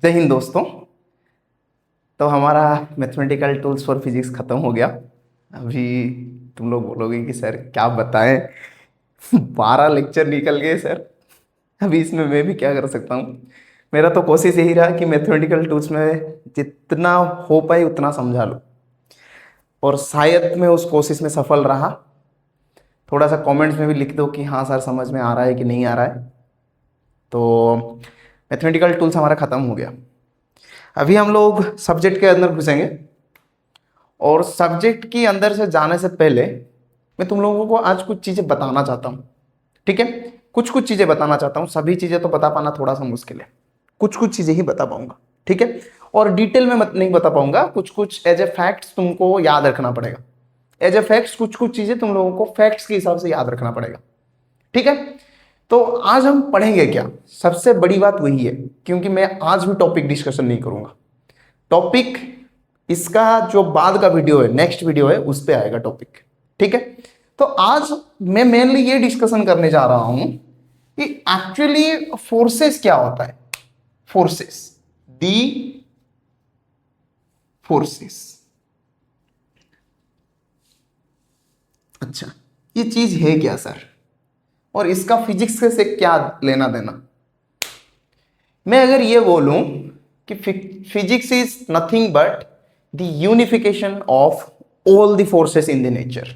जय हिंद दोस्तों। तो हमारा मैथमेटिकल टूल्स फॉर फिजिक्स ख़त्म हो गया। अभी तुम लोग बोलोगे कि सर क्या बताएं 12 लेक्चर निकल गए सर। अभी इसमें मैं भी क्या कर सकता हूँ। मेरा तो कोशिश यही रहा कि मैथमेटिकल टूल्स में जितना हो पाए उतना समझा लूँ, और शायद मैं उस कोशिश में सफल रहा। थोड़ा सा कमेंट्स में भी लिख दो कि हाँ सर समझ में आ रहा है कि नहीं आ रहा है। तो मैथमेटिकल टूल्स हमारा ख़त्म हो गया। अभी हम लोग सब्जेक्ट के अंदर घुसेंगे, और सब्जेक्ट के अंदर से जाने से पहले मैं तुम लोगों को आज कुछ चीज़ें बताना चाहता हूँ। ठीक है, कुछ कुछ चीज़ें बताना चाहता हूँ। सभी चीज़ें तो बता पाना थोड़ा सा मुश्किल है, कुछ कुछ चीज़ें ही बता पाऊंगा। ठीक है, और डिटेल में मत नहीं बता पाऊंगा। कुछ कुछ एज ए फैक्ट्स तुमको याद रखना पड़ेगा। एज ए फैक्ट्स कुछ कुछ चीज़ें तुम लोगों को फैक्ट्स के हिसाब से याद रखना पड़ेगा। ठीक है, तो आज हम पढ़ेंगे क्या, सबसे बड़ी बात वही है, क्योंकि मैं आज भी टॉपिक डिस्कशन नहीं करूंगा। टॉपिक इसका जो बाद का वीडियो है, नेक्स्ट वीडियो है, उस पे आएगा टॉपिक। ठीक है, तो आज मैं मेनली ये डिस्कशन करने जा रहा हूं कि एक्चुअली फोर्सेस क्या होता है। Forces, the forces. अच्छा, ये चीज है क्या सर, और इसका फिजिक्स से क्या लेना देना। मैं अगर ये बोलूं कि physics is nothing but the unification of all the forces in the nature,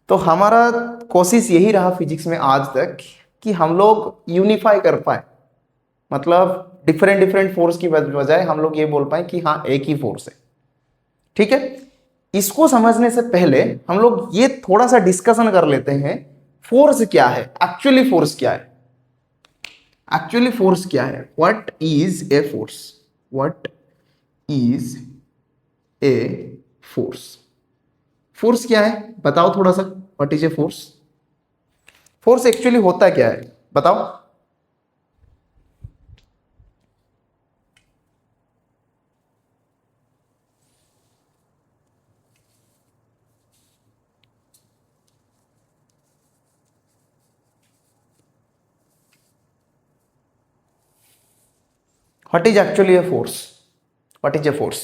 तो हमारा कोशिश यही रहा फिजिक्स में आज तक कि हम लोग यूनिफाई कर पाए, मतलब डिफरेंट डिफरेंट फोर्स की बजाय हम लोग ये बोल पाए कि हाँ एक ही फोर्स है। ठीक है, इसको समझने से पहले हम लोग ये थोड़ा सा डिस्कशन कर लेते हैं, फोर्स क्या है, एक्चुअली फोर्स क्या है। एक्चुअली फोर्स क्या है, what is a force, what is a force. Force क्या है बताओ थोड़ा सा, what is a force. Force actually होता क्या है बताओ। What is actually a force, what is a force.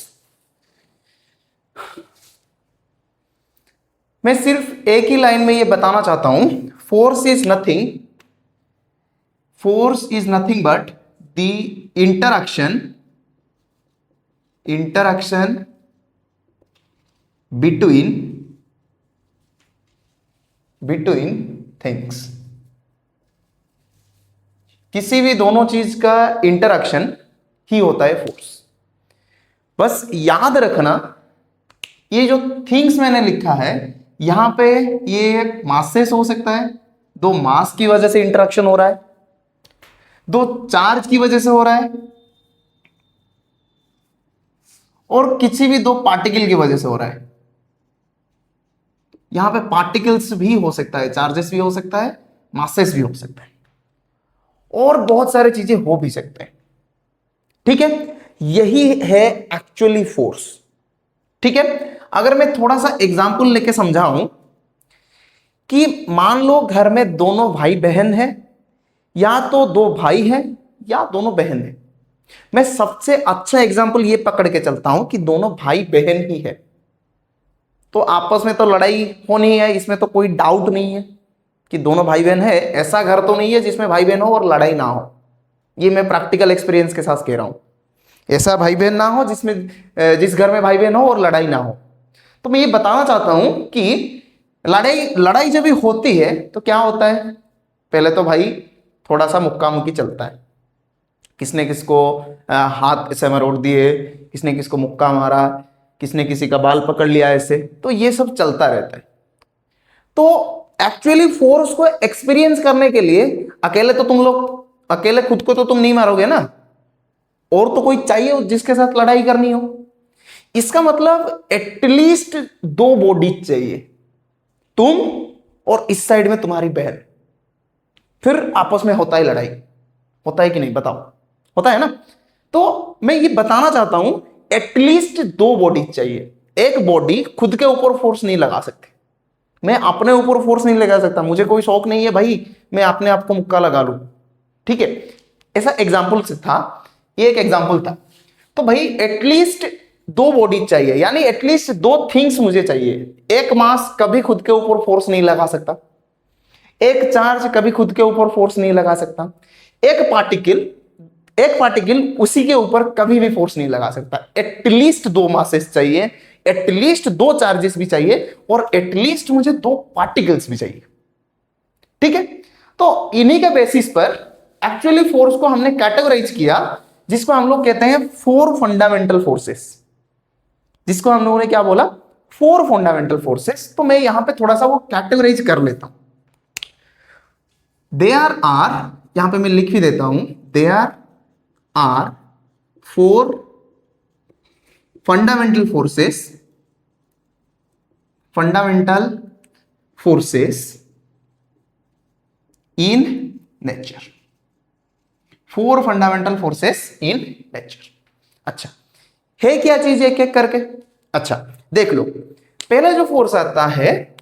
मैं सिर्फ एक ही लाइन में ये बताना चाहता हूं, force is nothing, force is nothing but the interaction between things. किसी भी दोनों चीज का इंटरैक्शन ही होता है फोर्स। बस याद रखना, ये जो थिंग्स मैंने लिखा है यहां पे, ये मासेस हो सकता है, दो मास की वजह से इंटरैक्शन हो रहा है, दो चार्ज की वजह से हो रहा है, और किसी भी दो पार्टिकल की वजह से हो रहा है। यहां पे पार्टिकल्स भी हो सकता है, चार्जेस भी हो सकता है, मासेस भी हो सकता है, और बहुत सारी चीजें हो भी सकते हैं। ठीक है, यही है एक्चुअली फोर्स। ठीक है, अगर मैं थोड़ा सा एग्जांपल लेके समझाऊं कि मान लो घर में दोनों भाई बहन हैं, या तो दो भाई हैं या दोनों बहन हैं। मैं सबसे अच्छा एग्जांपल ये पकड़ के चलता हूं कि दोनों भाई बहन ही है, तो आपस में तो लड़ाई होनी है, इसमें तो कोई डाउट नहीं है कि दोनों भाई बहन है। ऐसा घर तो नहीं है जिसमें भाई बहन हो और लड़ाई ना हो, ये मैं प्रैक्टिकल एक्सपीरियंस के साथ कह रहा हूं। ऐसा भाई बहन ना हो जिस घर में भाई बहन हो और लड़ाई ना हो। तो मैं ये बताना चाहता हूं कि लड़ाई जब भी होती है तो क्या होता है, पहले तो भाई थोड़ा सा मुक्का मुक्की चलता है, किसने किसको हाथ ऐसे मरोड़ दिए, किसने किसको मुक्का मारा, किसने किसी का बाल पकड़ लिया ऐसे, तो ये सब चलता रहता है। तो एक्चुअली फोर्स को एक्सपीरियंस करने के लिए अकेले तो तुम लोग, अकेले खुद को तो तुम नहीं मारोगे ना, और तो कोई चाहिए जिसके साथ लड़ाई करनी हो। इसका मतलब एटलीस्ट दो बॉडीज चाहिए, तुम और इस साइड में तुम्हारी बहन, फिर आपस में होता है लड़ाई। होता है कि नहीं बताओ, होता है ना। तो मैं ये बताना चाहता हूं एटलीस्ट दो बॉडीज चाहिए। एक बॉडी खुद के ऊपर फोर्स नहीं लगा सकती, मैं अपने ऊपर फोर्स नहीं लगा सकता, मुझे कोई शौक नहीं है भाई मैं अपने आप को मुक्का लगा लूं। ठीक है, ऐसा एग्जाम्पल से था ये एक एग्जांपल था। तो भाई एटलीस्ट दो बॉडी चाहिए, यानी एटलीस्ट दो थिंग्स मुझे चाहिए। एक मास कभी खुद के ऊपर फोर्स नहीं लगा सकता, एक चार्ज कभी खुद के ऊपर फोर्स नहीं लगा सकता, एक पार्टिकल उसी के ऊपर कभी भी फोर्स नहीं लगा सकता। एटलीस्ट दो मासेस चाहिए, एटलीस्ट दो चार्जेस भी चाहिए, और एटलीस्ट मुझे दो पार्टिकल्स भी चाहिए। ठीक है, तो इन्हीं के बेसिस पर एक्चुअली फोर्स को हमने कैटेगराइज किया, जिसको हम लोग कहते हैं फोर फंडामेंटल फोर्सेस। जिसको हम लोगों ने क्या बोला, फोर फंडामेंटल फोर्सेस। तो मैं यहां पे थोड़ा सा वो कैटेगराइज कर लेता हूं। देयर आर, यहां पे मैं लिख भी देता हूं, there are four fundamental forces in nature. Four fundamental forces in nature. अच्छा, है क्या चीज एक एक करके? अच्छा देख लो, पहले जो फोर्स आता है,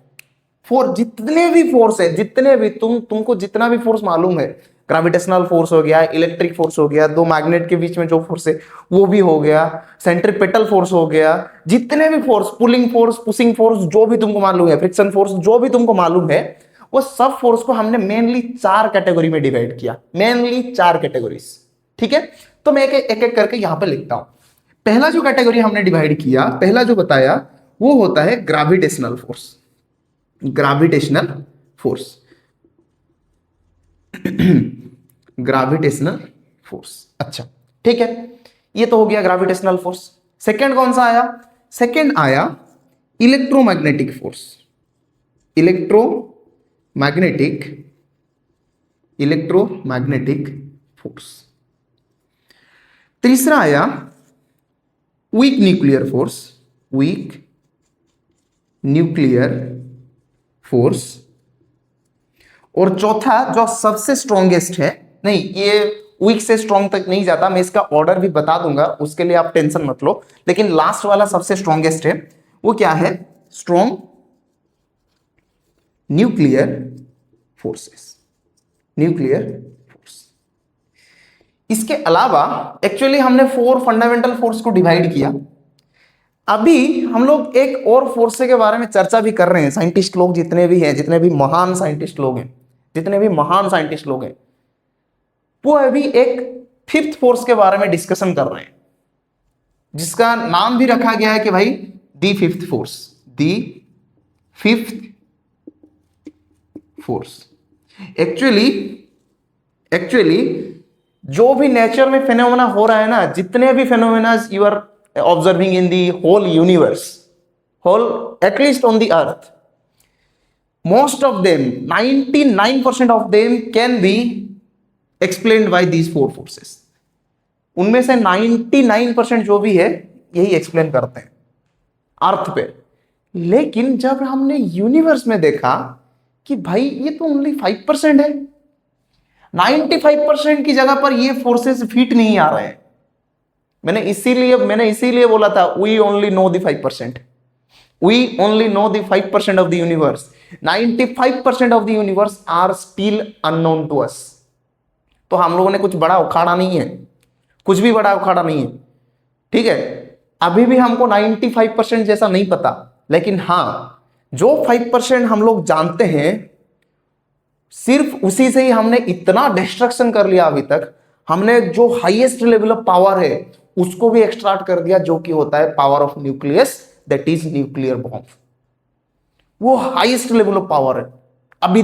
जितने भी फोर्स है, जितने भी तुमको जितना भी फोर्स मालूम है, ग्रेविटेशनल फोर्स हो गया, इलेक्ट्रिक फोर्स हो गया, दो मैग्नेट के बीच में जो फोर्स है वो भी हो गया, सेंट्रीपेटल फोर्स हो गया, जितने भी force, pulling force, pushing force, जो भी तुमको मालूम है, फ्रिक्शन फोर्स, जो भी तुमको मालूम है, वो सब फोर्स को हमने मेनली चार कैटेगरी में डिवाइड किया, मेनली चार कैटेगरीज। ठीक है, तो मैं एक एक करके यहां पर लिखता हूं। पहला जो कैटेगरी हमने डिवाइड किया, पहला जो बताया, वो होता है gravitational force. Gravitational force, gravitational force. अच्छा ठीक है, ये तो हो गया ग्रेविटेशनल फोर्स। सेकंड कौन सा आया? सेकंड आया इलेक्ट्रोमैग्नेटिक फोर्स। Electromagnetic force. तीसरा आया वीक न्यूक्लियर फोर्स। और चौथा जो सबसे स्ट्रॉन्गेस्ट है, नहीं ये वीक से स्ट्रॉन्ग तक नहीं जाता, मैं इसका ऑर्डर भी बता दूंगा, उसके लिए आप टेंशन मत लो, लेकिन लास्ट वाला सबसे स्ट्रॉन्गेस्ट है। वो क्या है? Strong nuclear force. इसके अलावा एक्चुअली हमने फोर फंडामेंटल फोर्स को डिवाइड किया। अभी हम लोग एक और फोर्स के बारे में चर्चा भी कर रहे हैं। साइंटिस्ट लोग जितने भी हैं, जितने भी महान साइंटिस्ट लोग हैं, वो अभी एक फिफ्थ फोर्स के बारे में डिस्कशन कर रहे हैं, जिसका नाम भी रखा गया है कि भाई दी फिफ्थ फोर्स। एक्चुअली जो भी नेचर में फेनोमेना हो रहा है ना, जितने भी phenomena you are observing in the whole universe, at least on the earth, most of them, 99% of them can be explained by these four forces। उनमें से 99% जो भी है यही एक्सप्लेन करते हैं अर्थ पे। लेकिन जब हमने यूनिवर्स में देखा कि भाई ये तो ओनली 5% है, 95% की जगह पर ये फोर्सेस फिट नहीं आ रहे हैं। मैंने इसीलिए बोला था we only know the 5%, we only know the 5% of the universe, 95% of the universe are still unknown to us। तो हम लोगों ने कुछ बड़ा उखाड़ा नहीं है, कुछ भी बड़ा उखाड़ा नहीं है। ठीक है, अभी भी हमको 95% जैसा नहीं पता, लेकिन हां जो 5% हम लोग जानते हैं, सिर्फ उसी से ही हमने इतना डिस्ट्रक्शन कर लिया। अभी तक हमने जो हाईएस्ट लेवल ऑफ पावर है उसको भी एक्सट्रैक्ट कर दिया, जो कि होता है power of nucleus, that is nuclear bomb. वो हाईएस्ट लेवल ऑफ पावर है, अभी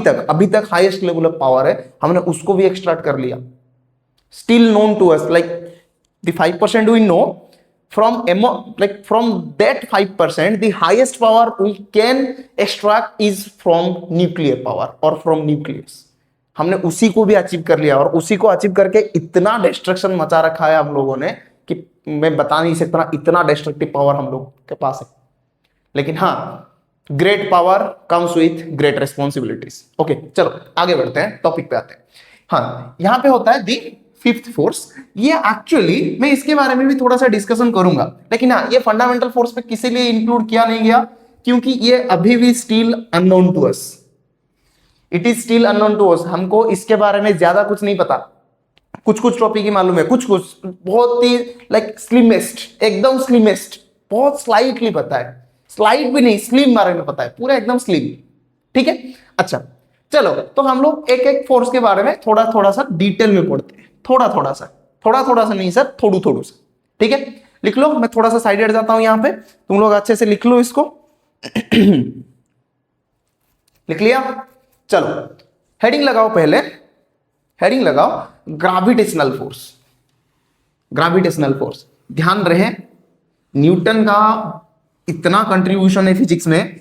तक हाईएस्ट लेवल ऑफ पावर है, हमने उसको भी एक्सट्रैक्ट कर लिया। Still known to us, like the 5% we know, from that 5% the highest power we can extract is from nuclear power or from nucleus। हमने उसी को भी अचीव कर लिया, और उसी को अचीव करके इतना डिस्ट्रक्शन मचा रखा है हम लोगों ने कि मैं बता नहीं सकता, इतना डिस्ट्रक्टिव पावर हम लोग के पास है। लेकिन हाँ, great power comes with great responsibilities. Okay चलो आगे बढ़ते हैं, टॉपिक पे आते हैं। हाँ, यहां पे होता है दी फिफ्थ फोर्स। ये एक्चुअली मैं इसके बारे में भी थोड़ा सा डिस्कशन करूंगा, लेकिन हाँ ये फंडामेंटल फोर्स पे किसी लिए इंक्लूड किया नहीं गया, क्योंकि ये अभी भी still unknown to us. It is still unknown to us, हमको इसके बारे में ज्यादा कुछ नहीं पता। कुछ कुछ टॉपिक ही मालूम है, कुछ कुछ बहुत ही लाइक स्लिमेस्ट, एकदम स्लिमेस्ट, बहुत स्लाइटली पता है, स्लाइट भी नहीं, स्लिम बारे में पता है, पूरा एकदम स्लिम। ठीक है, अच्छा चलो, तो हम लोग एक एक फोर्स के बारे में थोड़ा थोड़ा सा डिटेल में पढ़ते हैं, थोड़ा थोड़ा सा नहीं सर, थोड़ा थोड़ा सा। ठीक है, लिख लो, मैं थोड़ा सा साइड हट जाता हूं यहां पे, तुम लोग अच्छे से लिख लो इसको। लिख लिया? चलो हेडिंग लगाओ, पहले हेडिंग लगाओ ग्रेविटेशनल फोर्स। ग्रेविटेशनल फोर्स, ध्यान रहे न्यूटन का इतना कंट्रीब्यूशन है फिजिक्स में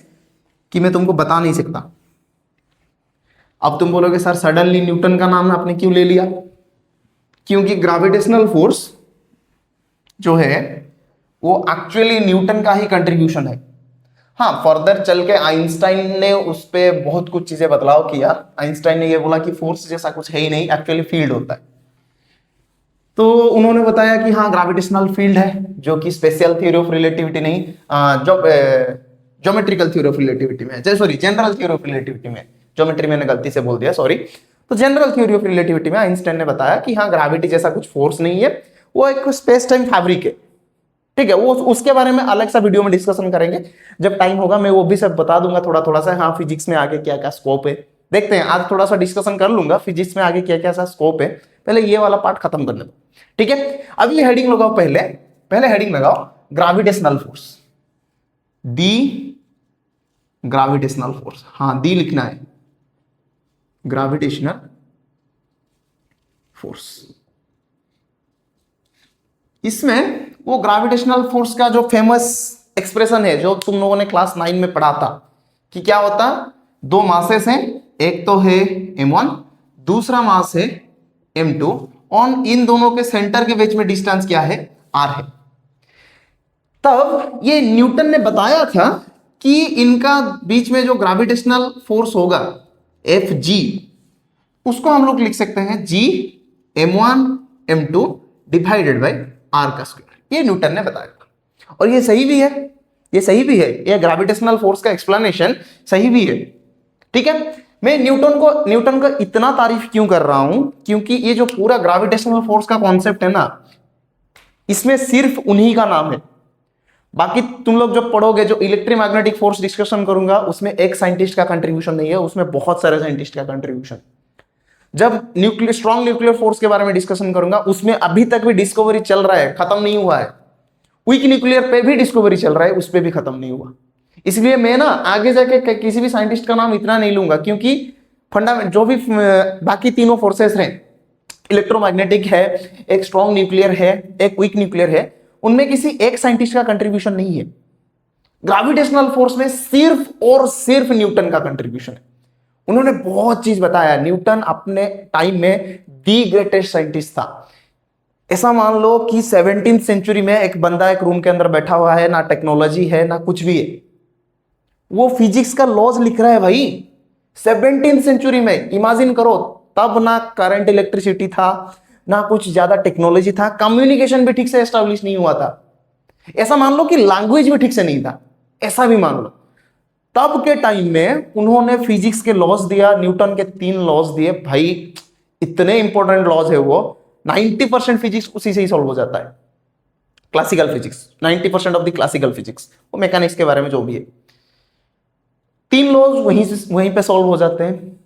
कि मैं तुमको बता नहीं सकता। अब तुम बोलोगे सर सडनली न्यूटन का नाम आपने क्यों ले लिया? क्योंकि ग्रेविटेशनल फोर्स जो है वो एक्चुअली न्यूटन का ही कंट्रीब्यूशन है। हाँ, फर्दर चल के आइंस्टाइन ने उस पर बहुत कुछ चीजें बदलाव किया। आइंस्टाइन ने ये बोला कि फोर्स जैसा कुछ है ही नहीं, एक्चुअली फील्ड होता है। तो उन्होंने बताया कि हाँ ग्रेविटेशनल फील्ड है, जो कि स्पेशल थ्योरी ऑफ रिलेटिविटी नहीं, जो ज्योमेट्रिकल थ्योरी ऑफ रिलेटिविटी में, sorry general theory of relativity में, ज्योमेट्री मैंने गलती से बोल दिया, सॉरी। तो जनरल थ्योरी ऑफ रिलेटिविटी में आइंस्टाइन ने बताया कि हाँ ग्रेविटी जैसा कुछ फोर्स नहीं है, वो एक स्पेस टाइम फैब्रिक है। ठीक है, वो उसके बारे में अलग सा वीडियो में डिस्कशन करेंगे, जब टाइम होगा मैं वो भी सब बता दूंगा थोड़ा थोड़ा सा। हाँ, फिजिक्स में आगे क्या क्या स्कोप है देखते हैं, आज थोड़ा सा डिस्कशन कर लूंगा फिजिक्स में आगे क्या क्या सा स्कोप है, पहले ये वाला पार्ट खत्म करने दो। ठीक है, अभी हेडिंग लगाओ, पहले हेडिंग लगाओ gravitational force, the gravitational force. हाँ, दी लिखना है, ग्रेविटेशनल फोर्स। इसमें वो ग्रेविटेशनल फोर्स का जो फेमस एक्सप्रेशन है, जो तुम लोगों ने क्लास 9 में पढ़ा था, कि क्या होता, दो मासेस हैं, एक तो है m1, दूसरा मास है m2, और इन दोनों के सेंटर के बीच में डिस्टेंस क्या है, r है। तब ये न्यूटन ने बताया था कि इनका बीच में जो ग्रेविटेशनल फोर्स होगा Fg, उसको हम लोग लिख सकते हैं g m1 m2 divided by r का स्क्वायर। ये न्यूटन ने बताया, और ये सही भी है, ये ग्रेविटेशनल फोर्स का एक्सप्लेनेशन सही भी है। ठीक है, मैं न्यूटन का इतना तारीफ क्यों कर रहा हूं, क्योंकि ये जो पूरा ग्रेविटेशनल फोर्स का कॉन्सेप्ट है ना, इसमें सिर्फ उन्हीं का नाम है। बाकी तुम लोग जो पढ़ोगे, जो इलेक्ट्रोमैग्नेटिक फोर्स डिस्कशन करूंगा, उसमें एक साइंटिस्ट का कंट्रीब्यूशन नहीं है, उसमें बहुत सारे साइंटिस्ट का कंट्रीब्यूशन। जब स्ट्रॉन्ग न्यूक्लियर फोर्स के बारे में डिस्कशन करूंगा, उसमें अभी तक भी डिस्कवरी चल रहा है, खत्म नहीं हुआ है। वीक न्यूक्लियर पे भी डिस्कवरी चल रहा है, उस पर भी खत्म नहीं हुआ। इसलिए मैं ना आगे जाके किसी भी साइंटिस्ट का नाम इतना नहीं लूंगा, क्योंकि फंडामेंट जो भी बाकी तीनों फोर्सेस हैं, इलेक्ट्रोमैग्नेटिक है, एक स्ट्रॉन्ग न्यूक्लियर है, एक वीक न्यूक्लियर है, उनमें किसी एक साइंटिस्ट का कंट्रीब्यूशन नहीं है। ग्रेविटेशनल फोर्स में सिर्फ और सिर्फ न्यूटन का कंट्रीब्यूशन है। उन्होंने बहुत चीज बताया। न्यूटन अपने टाइम में दी ग्रेटेस्ट साइंटिस्ट था। ऐसा मान लो कि 17th सेंचुरी में एक बंदा एक रूम के अंदर बैठा हुआ है, ना टेक्नोलॉजी है ना कुछ भी है, वो फिजिक्स का लॉज लिख रहा है भाई 17th सेंचुरी में। इमेजिन करो, तब ना करंट इलेक्ट्रिसिटी था, ना कुछ ज्यादा टेक्नोलॉजी था, कम्युनिकेशन भी ठीक से एस्टेब्लिश नहीं हुआ था। ऐसा मान लो कि लैंग्वेज भी ठीक से नहीं था, ऐसा भी मान लो। तब के टाइम में उन्होंने फिजिक्स के लॉज दिया, न्यूटन के 3 लॉज दिए भाई, इतने इंपॉर्टेंट लॉज है वो। 90% फिजिक्स उसी से ही सॉल्व हो जाता है, classical physics, 90% of the classical physics, वो मैकेनिक्स के बारे में जो भी है, 3 लॉज वहीं पे सॉल्व हो जाते हैं।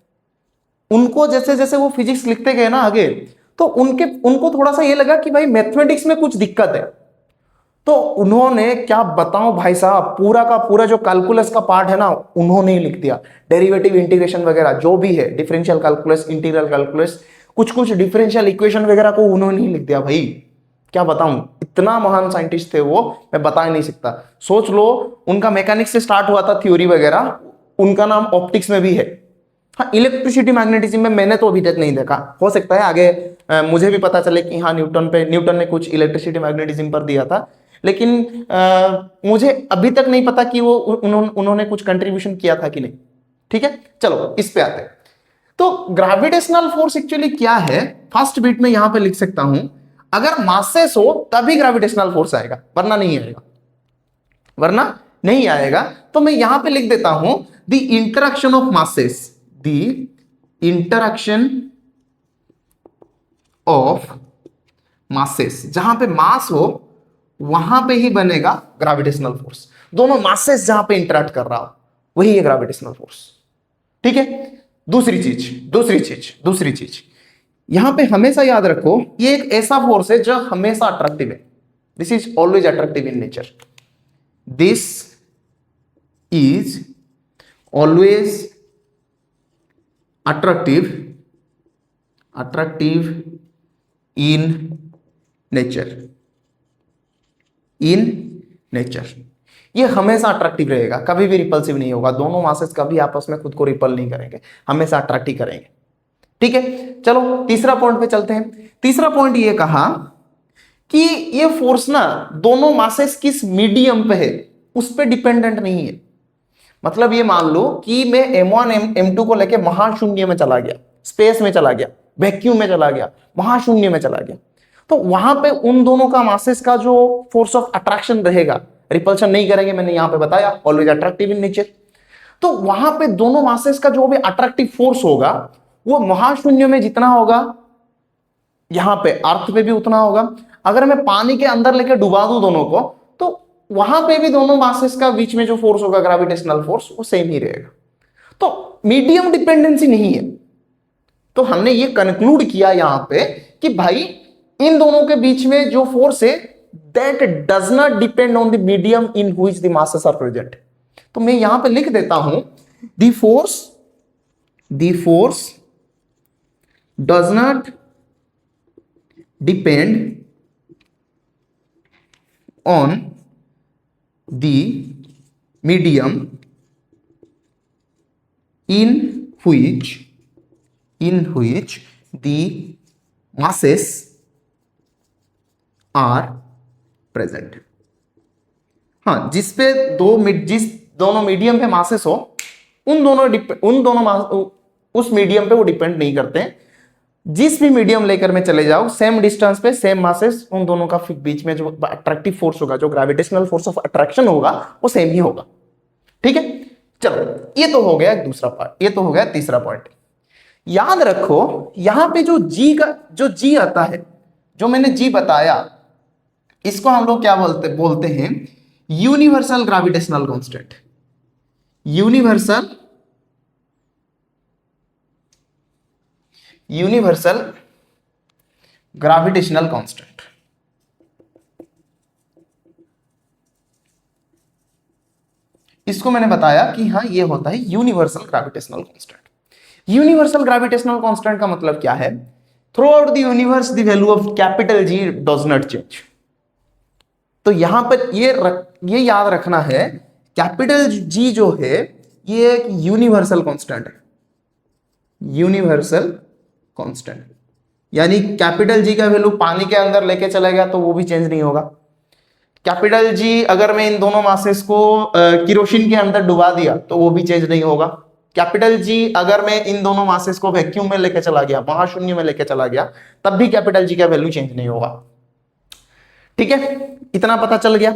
उनको जैसे जैसे वो फिजिक्स लिखते गए ना आगे, तो उनको थोड़ा सा ये लगा कि भाई मैथमेटिक्स में कुछ दिक्कत है। तो उन्होंने, क्या बताऊं भाई साहब, पूरा का पूरा जो कैलकुलस का पार्ट है ना, उन्होंने ही लिख दिया। डेरिवेटिव, इंटीग्रेशन वगैरह जो भी है, डिफरेंशियल कैलकुलस, इंटीग्रल कैलकुलस, कुछ डिफरेंशियल इक्वेशन वगैरह को उन्होंने ही लिख दिया भाई। क्या बताऊं, इतना महान साइंटिस्ट थे वो, मैं बता ही नहीं सकता। सोच लो, उनका मैकेनिक्स से स्टार्ट हुआ था थ्योरी वगैरह, उनका नाम ऑप्टिक्स में भी है। हाँ, इलेक्ट्रिसिटी मैग्नेटिज्म में मैंने तो अभी तक नहीं देखा, हो सकता है आगे मुझे भी पता चले कि हाँ न्यूटन ने कुछ इलेक्ट्रिसिटी मैग्नेटिज्म पर दिया था, लेकिन मुझे अभी तक नहीं पता कि वो उन्होंने कुछ कंट्रीब्यूशन किया था कि नहीं। ठीक है, चलो इस पे आते हैं। तो ग्रेविटेशनल फोर्स एक्चुअली क्या है, फर्स्ट बीट में यहां पे लिख सकता हूं, अगर मासेस हो तभी ग्रेविटेशनल फोर्स आएगा, वरना नहीं आएगा। तो मैं यहां पे लिख देता हूं, the interaction of masses, the interaction of masses, जहां पे मास हो वहां पे ही बनेगा ग्रेविटेशनल फोर्स। दोनों मासेस जहां पे इंटरेक्ट कर रहा हो वही है ग्रेविटेशनल फोर्स। ठीक है। दूसरी चीज यहां पे हमेशा याद रखो, ये एक ऐसा फोर्स है जो हमेशा अट्रैक्टिव है। This is always attractive in nature. This is always attractive in nature. ये हमेशा अट्रैक्टिव रहेगा, कभी भी रिपल्सिव नहीं होगा। दोनों मासेस कभी आपस में खुद को रिपल नहीं करेंगे, हमेशा अट्रैक्ट ही करेंगे। ठीक है, चलो तीसरा पॉइंट पे चलते हैं। तीसरा पॉइंट ये कहा कि ये फोर्स ना दोनों मासेस किस मीडियम पे है उस पे डिपेंडेंट नहीं है। मतलब ये मान लो कि मैं M1 M2 को लेके महाशून्य में चला गया, स्पेस में चला गया, वैक्यूम में चला गया, महाशून्य में चला गया, तो वहां पे उन दोनों का मासेस का जो फोर्स ऑफ अट्रैक्शन रहेगा, रिपल्शन नहीं करेंगे, मैंने यहां पे बताया, ऑलवेज अट्रैक्टिव इन नेचर। तो वहां पे दोनों मासेस का जो भी अट्रैक्टिव फोर्स होगा वो महाशून्य में जितना होगा यहां पे अर्थ पे भी उतना होगा। अगर मैं पानी के अंदर लेके डुबा दूं दोनों को, तो वहां पे भी दोनों मासेस का बीच में जो फोर्स होगा ग्रेविटेशनल फोर्स वो सेम ही रहेगा। तो मीडियम डिपेंडेंसी नहीं है। तो हमने ये कंक्लूड किया यहां पे कि भाई इन दोनों के बीच में जो फोर्स है that does not depend on the medium in which the masses are present. तो मैं यहां पे लिख देता हूं the force does not depend on the medium in which the masses are present। हाँ, जिस दोनों मीडियम पे मासेस हो उस मीडियम पे वो डिपेंड नहीं करते हैं। जिस भी मीडियम लेकर मैं चले जाऊं, सेम डिस्टेंस पे सेम मासेस, उन दोनों का बीच में जो अट्रैक्टिव फोर्स होगा, जो ग्रेविटेशनल फोर्स ऑफ अट्रैक्शन होगा, वो सेम ही होगा। ठीक है, चलो ये तो हो गया दूसरा पार्ट, ये तो हो गया तीसरा पॉइंट। याद रखो यहां पे जो जी आता है, जो मैंने जी बताया, इसको हम लोग क्या बोलते हैं universal gravitational constant. Universal gravitational constant. इसको मैंने बताया कि हाँ ये होता है universal gravitational constant. Universal gravitational constant का मतलब क्या है? Through out the universe the value of capital G does not change. तो यहां पर ये याद रखना है, कैपिटल जी जो है ये एक यूनिवर्सल कांस्टेंट है। यूनिवर्सल कांस्टेंट यानी कैपिटल जी का वैल्यू पानी के अंदर लेके चला गया तो वो भी चेंज नहीं होगा। कैपिटल जी अगर मैं इन दोनों मासेस को किरोसिन के अंदर डुबा दिया तो वो भी चेंज नहीं होगा। कैपिटल जी अगर मैं इन दोनों मासेस को वैक्यूम में लेके चला गया, महाशून्य में लेके चला गया, तब भी कैपिटल जी का वैल्यू चेंज नहीं होगा। ठीक है, इतना पता चल गया।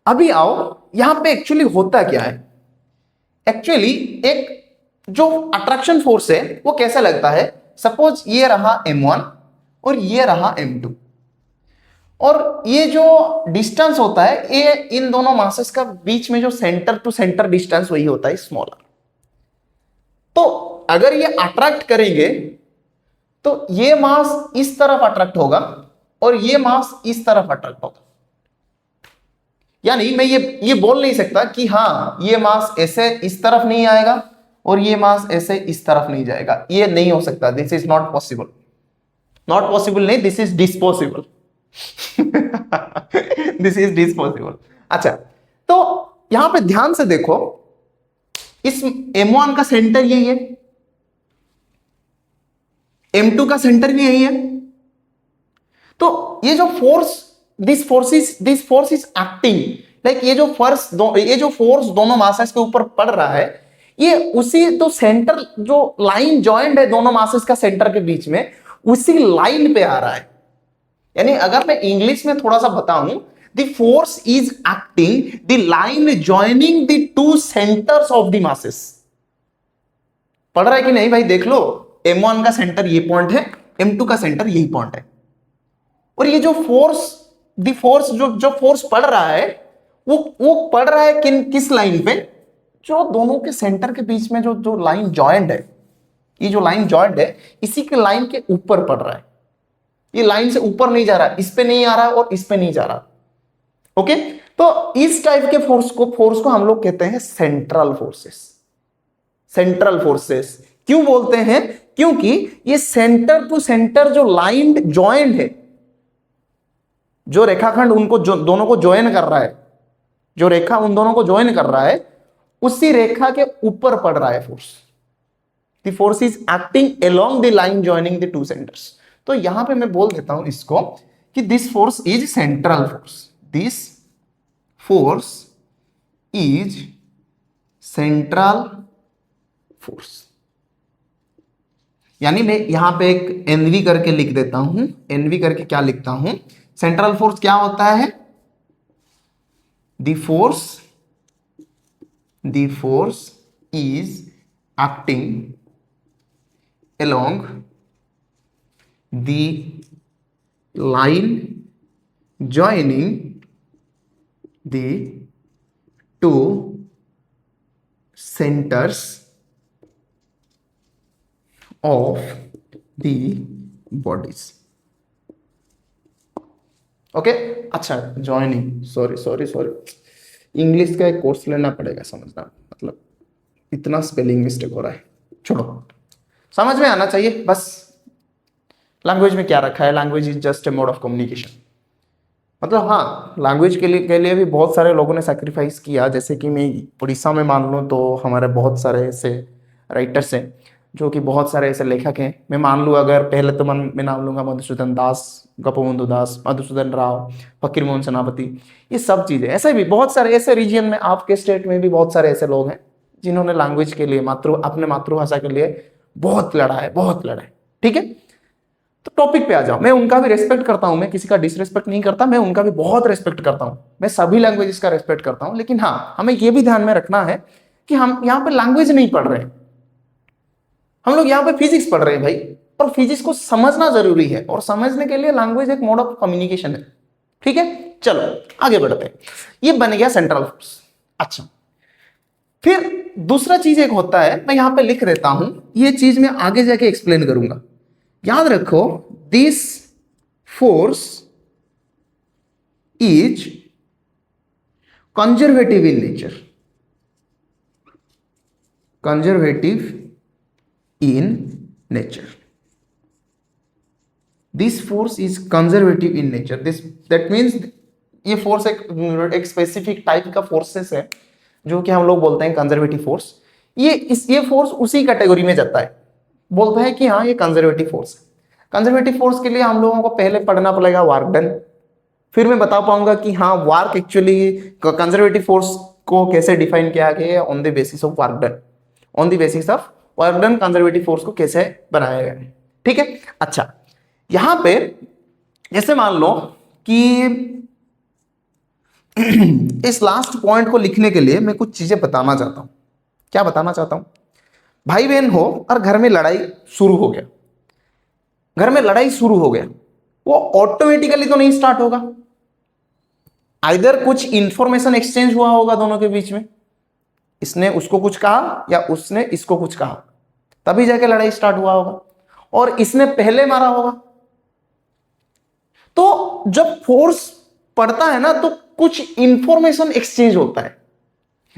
अभी आओ यहां पे एक्चुअली होता क्या है। एक्चुअली एक जो अट्रैक्शन फोर्स है वो कैसा लगता है, सपोज ये रहा M1 और ये रहा M2, और ये जो डिस्टेंस होता है ये इन दोनों मासेस का बीच में जो सेंटर टू सेंटर डिस्टेंस वही होता है स्मॉलर। तो अगर ये अट्रैक्ट करेंगे तो ये मास इस तरफ अट्रैक्ट होगा और ये मास इस तरफ अट्रैक्ट होगा। यानी मैं ये बोल नहीं सकता कि हाँ ये मास ऐसे इस तरफ नहीं आएगा और ये मास ऐसे इस तरफ नहीं जाएगा, ये नहीं हो सकता। This is not possible. Not possible नहीं, this is disposable. This is disposable. अच्छा, तो यहां पे ध्यान से देखो, इस M1 का सेंटर यही है, M2 का सेंटर भी यही है। तो ये जो force this force is acting like, ये जो फोर्स दोनों मासेस के ऊपर पड़ रहा है ये उसी तो सेंटर जो लाइन जॉइंट है दोनों मासेस का सेंटर के बीच में, उसी लाइन पे आ रहा है। यानी अगर मैं इंग्लिश में थोड़ा सा बताऊं, the force is acting the line joining the two centres of the masses. पढ़ रहा है कि नहीं भाई? देख लो, M1 का सेंटर ये पॉइंट है M2 का सेंटर यही पॉइंट है। और ये जो फोर्स जो फोर्स पड़ रहा है वो पड़ रहा है किस लाइन पे, जो दोनों के सेंटर के बीच में जो लाइन जॉइंट है, ये जो लाइन जॉइंट है इसी के लाइन के ऊपर पड़ रहा है। ये लाइन से ऊपर नहीं जा रहा, इस पे नहीं आ रहा और इस पे नहीं जा रहा। ओके, तो इस टाइप के फोर्स को हम लोग कहते हैं सेंट्रल फोर्सेस। सेंट्रल फोर्सेस क्यों बोलते हैं? क्योंकि ये सेंटर टू सेंटर जो लाइन जॉइंट है, जो रेखाखंड उनको दोनों को ज्वाइन कर रहा है, जो रेखा उन दोनों को ज्वाइन कर रहा है, उसी रेखा के ऊपर पड़ रहा है force. The force is acting along the line joining the two centres. तो यहां पे मैं बोल देता हूं इसको कि this force is central force. This force is central force. यानी मैं यहां पे एक एनवी करके लिख देता हूं। एनवी करके क्या लिखता हूं? सेंट्रल फोर्स क्या होता है? The force is acting along the line joining the two centers of the bodies. Okay अच्छा, ज्वाइनिंग, सॉरी इंग्लिश का एक कोर्स लेना पड़ेगा, समझना, मतलब इतना स्पेलिंग मिस्टेक हो रहा है। छोड़ो, समझ में आना चाहिए बस। लैंग्वेज में क्या रखा है? Language is just a mode of communication. मतलब हाँ, लैंग्वेज के लिए भी बहुत सारे लोगों ने सैक्रिफाइस किया। जैसे कि मैं उड़ीसा में मान लूँ तो हमारे बहुत सारे ऐसे राइटर्स हैं जो कि बहुत सारे ऐसे लेखक हैं। मैं मान लूँ अगर पहले तो मैं नाम लूँगा मधुसूदन दास, गोपबंधु दास, मधुसूदन राव, फकीर मोहन सेनापति, ये सब चीज़ें। ऐसे भी बहुत सारे ऐसे रीजन में, आपके स्टेट में भी बहुत सारे ऐसे लोग हैं जिन्होंने लैंग्वेज के लिए, अपने मातृभाषा के लिए बहुत लड़ा है। ठीक है, तो टॉपिक पे आ जाओ। मैं उनका भी रेस्पेक्ट करता हूं, मैं किसी का डिसरेस्पेक्ट नहीं करता, मैं उनका भी बहुत रेस्पेक्ट करता हूं। मैं सभी लैंग्वेजेस का रेस्पेक्ट करता हूं, लेकिन हाँ, हमें यह भी ध्यान में रखना है कि हम यहां पे लैंग्वेज नहीं पढ़ रहे हैं, हम लोग यहां पे फिजिक्स पढ़ रहे हैं भाई। और फिजिक्स को समझना जरूरी है, और समझने के लिए लैंग्वेज एक मोड ऑफ कम्युनिकेशन है। ठीक है, चलो आगे बढ़ते हैं। ये बन गया सेंट्रल फोर्स। अच्छा, फिर दूसरा चीज एक होता है, मैं यहां पे लिख देता हूं, ये चीज मैं आगे जाके एक्सप्लेन करूंगा। याद रखो, this force is conservative in nature. Conservative in nature. This force is conservative in nature. That means ये फोर्स एक स्पेसिफिक टाइप का फोर्सेस है जो कि हम लोग बोलते हैं कंजर्वेटिव फोर्स। ये फोर्स उसी कैटेगरी में जाता है, बोलता है कि हाँ ये कंजर्वेटिव फोर्स है। कंजर्वेटिव फोर्स के लिए हम लोगों को पहले पढ़ना पड़ेगा वर्क डन, फिर मैं बता पाऊंगा कि हाँ वर्क एक्चुअली कंजर्वेटिव फोर्स को कैसे डिफाइन किया गया है on the basis of work done. On the basis of work done conservative force को कैसे बनाया गया है। ठीक है, अच्छा यहां पे जैसे मान लो कि इस लास्ट पॉइंट को लिखने के लिए मैं कुछ चीजें बताना चाहता हूं। क्या बताना चाहता हूं? भाई बहन हो और घर में लड़ाई शुरू हो गया, वो ऑटोमेटिकली तो नहीं स्टार्ट होगा। आइदर कुछ इंफॉर्मेशन एक्सचेंज हुआ होगा दोनों के बीच में, इसने उसको कुछ कहा या उसने इसको कुछ कहा, तभी जाके लड़ाई स्टार्ट हुआ होगा, और इसने पहले मारा होगा। तो जब फोर्स पड़ता है ना, तो कुछ इंफॉर्मेशन एक्सचेंज होता है।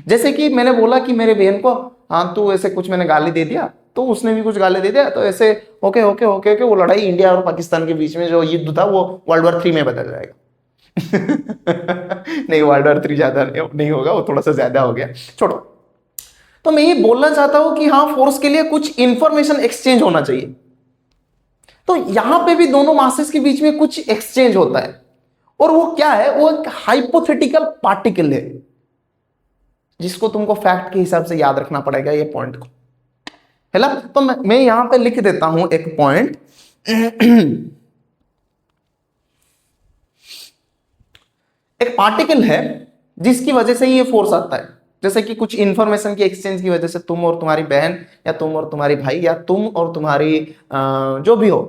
जैसे कि मैंने बोला कि मेरे बहन को हाँ तू ऐसे कुछ मैंने गाली दे दिया, तो उसने भी कुछ गाली दे दिया, तो ऐसे ओके वो लड़ाई इंडिया और पाकिस्तान के बीच में जो युद्ध था वो वर्ल्ड वॉर 3 में बदल जाएगा। नहीं, वर्ल्ड वॉर 3 ज्यादा नहीं होगा, वो थोड़ा सा ज्यादा हो गया, छोड़ो। तो मैं ये बोलना चाहता हूं कि हाँ फोर्स के लिए कुछ इंफॉर्मेशन एक्सचेंज होना चाहिए। तो यहां पे भी दोनों मासेस के बीच में कुछ एक्सचेंज होता है, और वो क्या है? वो एक हाइपोथेटिकल पार्टिकल है जिसको तुमको फैक्ट के हिसाब से याद रखना पड़ेगा ये पॉइंट को, है ना? तो मैं यहां पे लिख देता हूं एक पॉइंट। एक पार्टिकल है जिसकी वजह से ये फोर्स आता है। जैसे कि कुछ इंफॉर्मेशन की एक्सचेंज की वजह से तुम और तुम्हारी बहन, या तुम और तुम्हारी भाई, या तुम और तुम्हारी जो भी हो,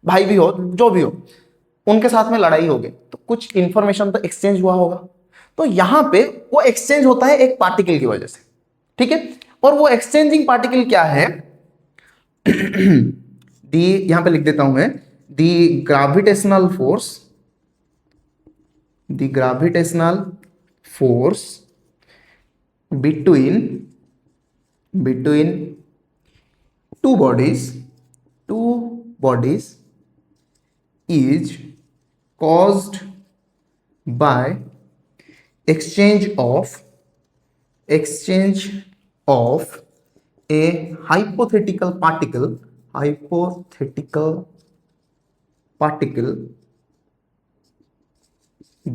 भाई भी हो, जो भी हो, उनके साथ में लड़ाई हो गई तो कुछ इंफॉर्मेशन तो एक्सचेंज हुआ होगा। तो यहां पे वो एक्सचेंज होता है एक पार्टिकल की वजह से, ठीक है। और वो एक्सचेंजिंग पार्टिकल क्या है, दी, यहां पे लिख देता हूं मैं, the gravitational force, the gravitational force between between two bodies, two bodies is caused by exchange of exchange of a hypothetical particle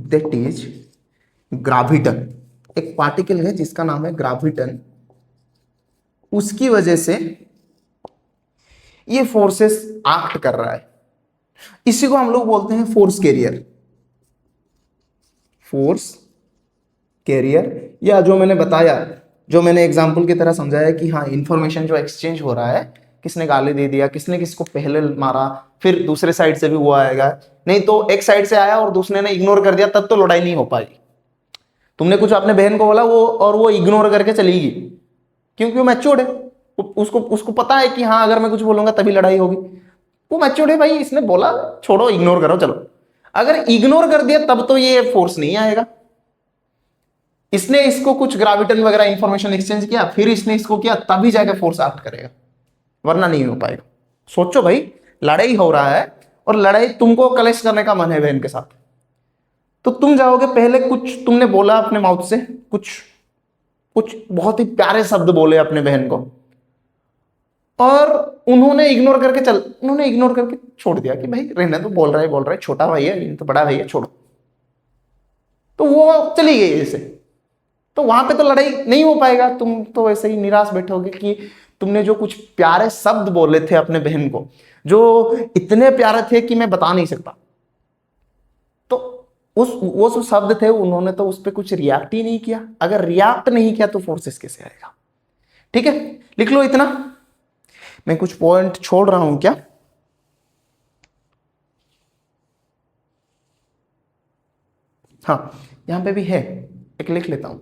that is graviton। एक पार्टिकल है जिसका नाम है ग्रेविटन, उसकी वजह से ये फोर्सेस एक्ट कर रहा है। इसी को हम लोग बोलते हैं फोर्स कैरियर। फोर्स कैरियर, या जो मैंने बताया, जो मैंने एग्जांपल की तरह समझाया कि हाँ इंफॉर्मेशन जो एक्सचेंज हो रहा है, किसने गाली दे दिया, किसने किसको पहले मारा, फिर दूसरे साइड से भी वो आएगा, नहीं तो एक साइड से आया और दूसरे ने इग्नोर कर दिया, तब तो लड़ाई नहीं हो पाएगी। तुमने कुछ अपने बहन को बोला वो, और वो इग्नोर करके चली गई, क्योंकि वो मैच्योर्ड है, उसको उसको पता है कि हाँ अगर मैं कुछ बोलूंगा तभी लड़ाई होगी। वो मैच्योर्ड है भाई, इसने बोला छोड़ो इग्नोर करो चलो। अगर इग्नोर कर दिया तब तो ये फोर्स नहीं आएगा। इसने इसको कुछ ग्रेविटन वगैरह इंफॉर्मेशन एक्सचेंज किया, फिर इसने इसको किया, तभी जाके फोर्स एक्ट करेगा, वरना नहीं हो पाएगा। सोचो भाई, लड़ाई हो रहा है और लड़ाई तुमको कलेश करने का मन है बहन के साथ, तो तुम जाओगे पहले, कुछ तुमने बोला अपने माउथ से, कुछ कुछ बहुत ही प्यारे शब्द बोले अपने बहन को, और उन्होंने इग्नोर करके छोड़ दिया कि भाई रहने तो, बोल रहा है छोटा भाई है, तो बड़ा भाई है छोड़ो, तो वो चली गई ऐसे। तो वहां पे तो लड़ाई नहीं हो पाएगा, तुम तो वैसे ही निराश बैठोगे कि तुमने जो कुछ प्यारे शब्द बोले थे अपने बहन को, जो इतने प्यारे थे कि मैं बता नहीं सकता, तो वो जो शब्द थे उन्होंने तो उस पर कुछ रिएक्ट ही नहीं किया। अगर रिएक्ट नहीं किया तो फोर्सेस कैसे आएगा? ठीक है, लिख लो इतना। मैं कुछ पॉइंट छोड़ रहा हूं क्या? हाँ, यहां पे भी है, एक लिख लेता हूं,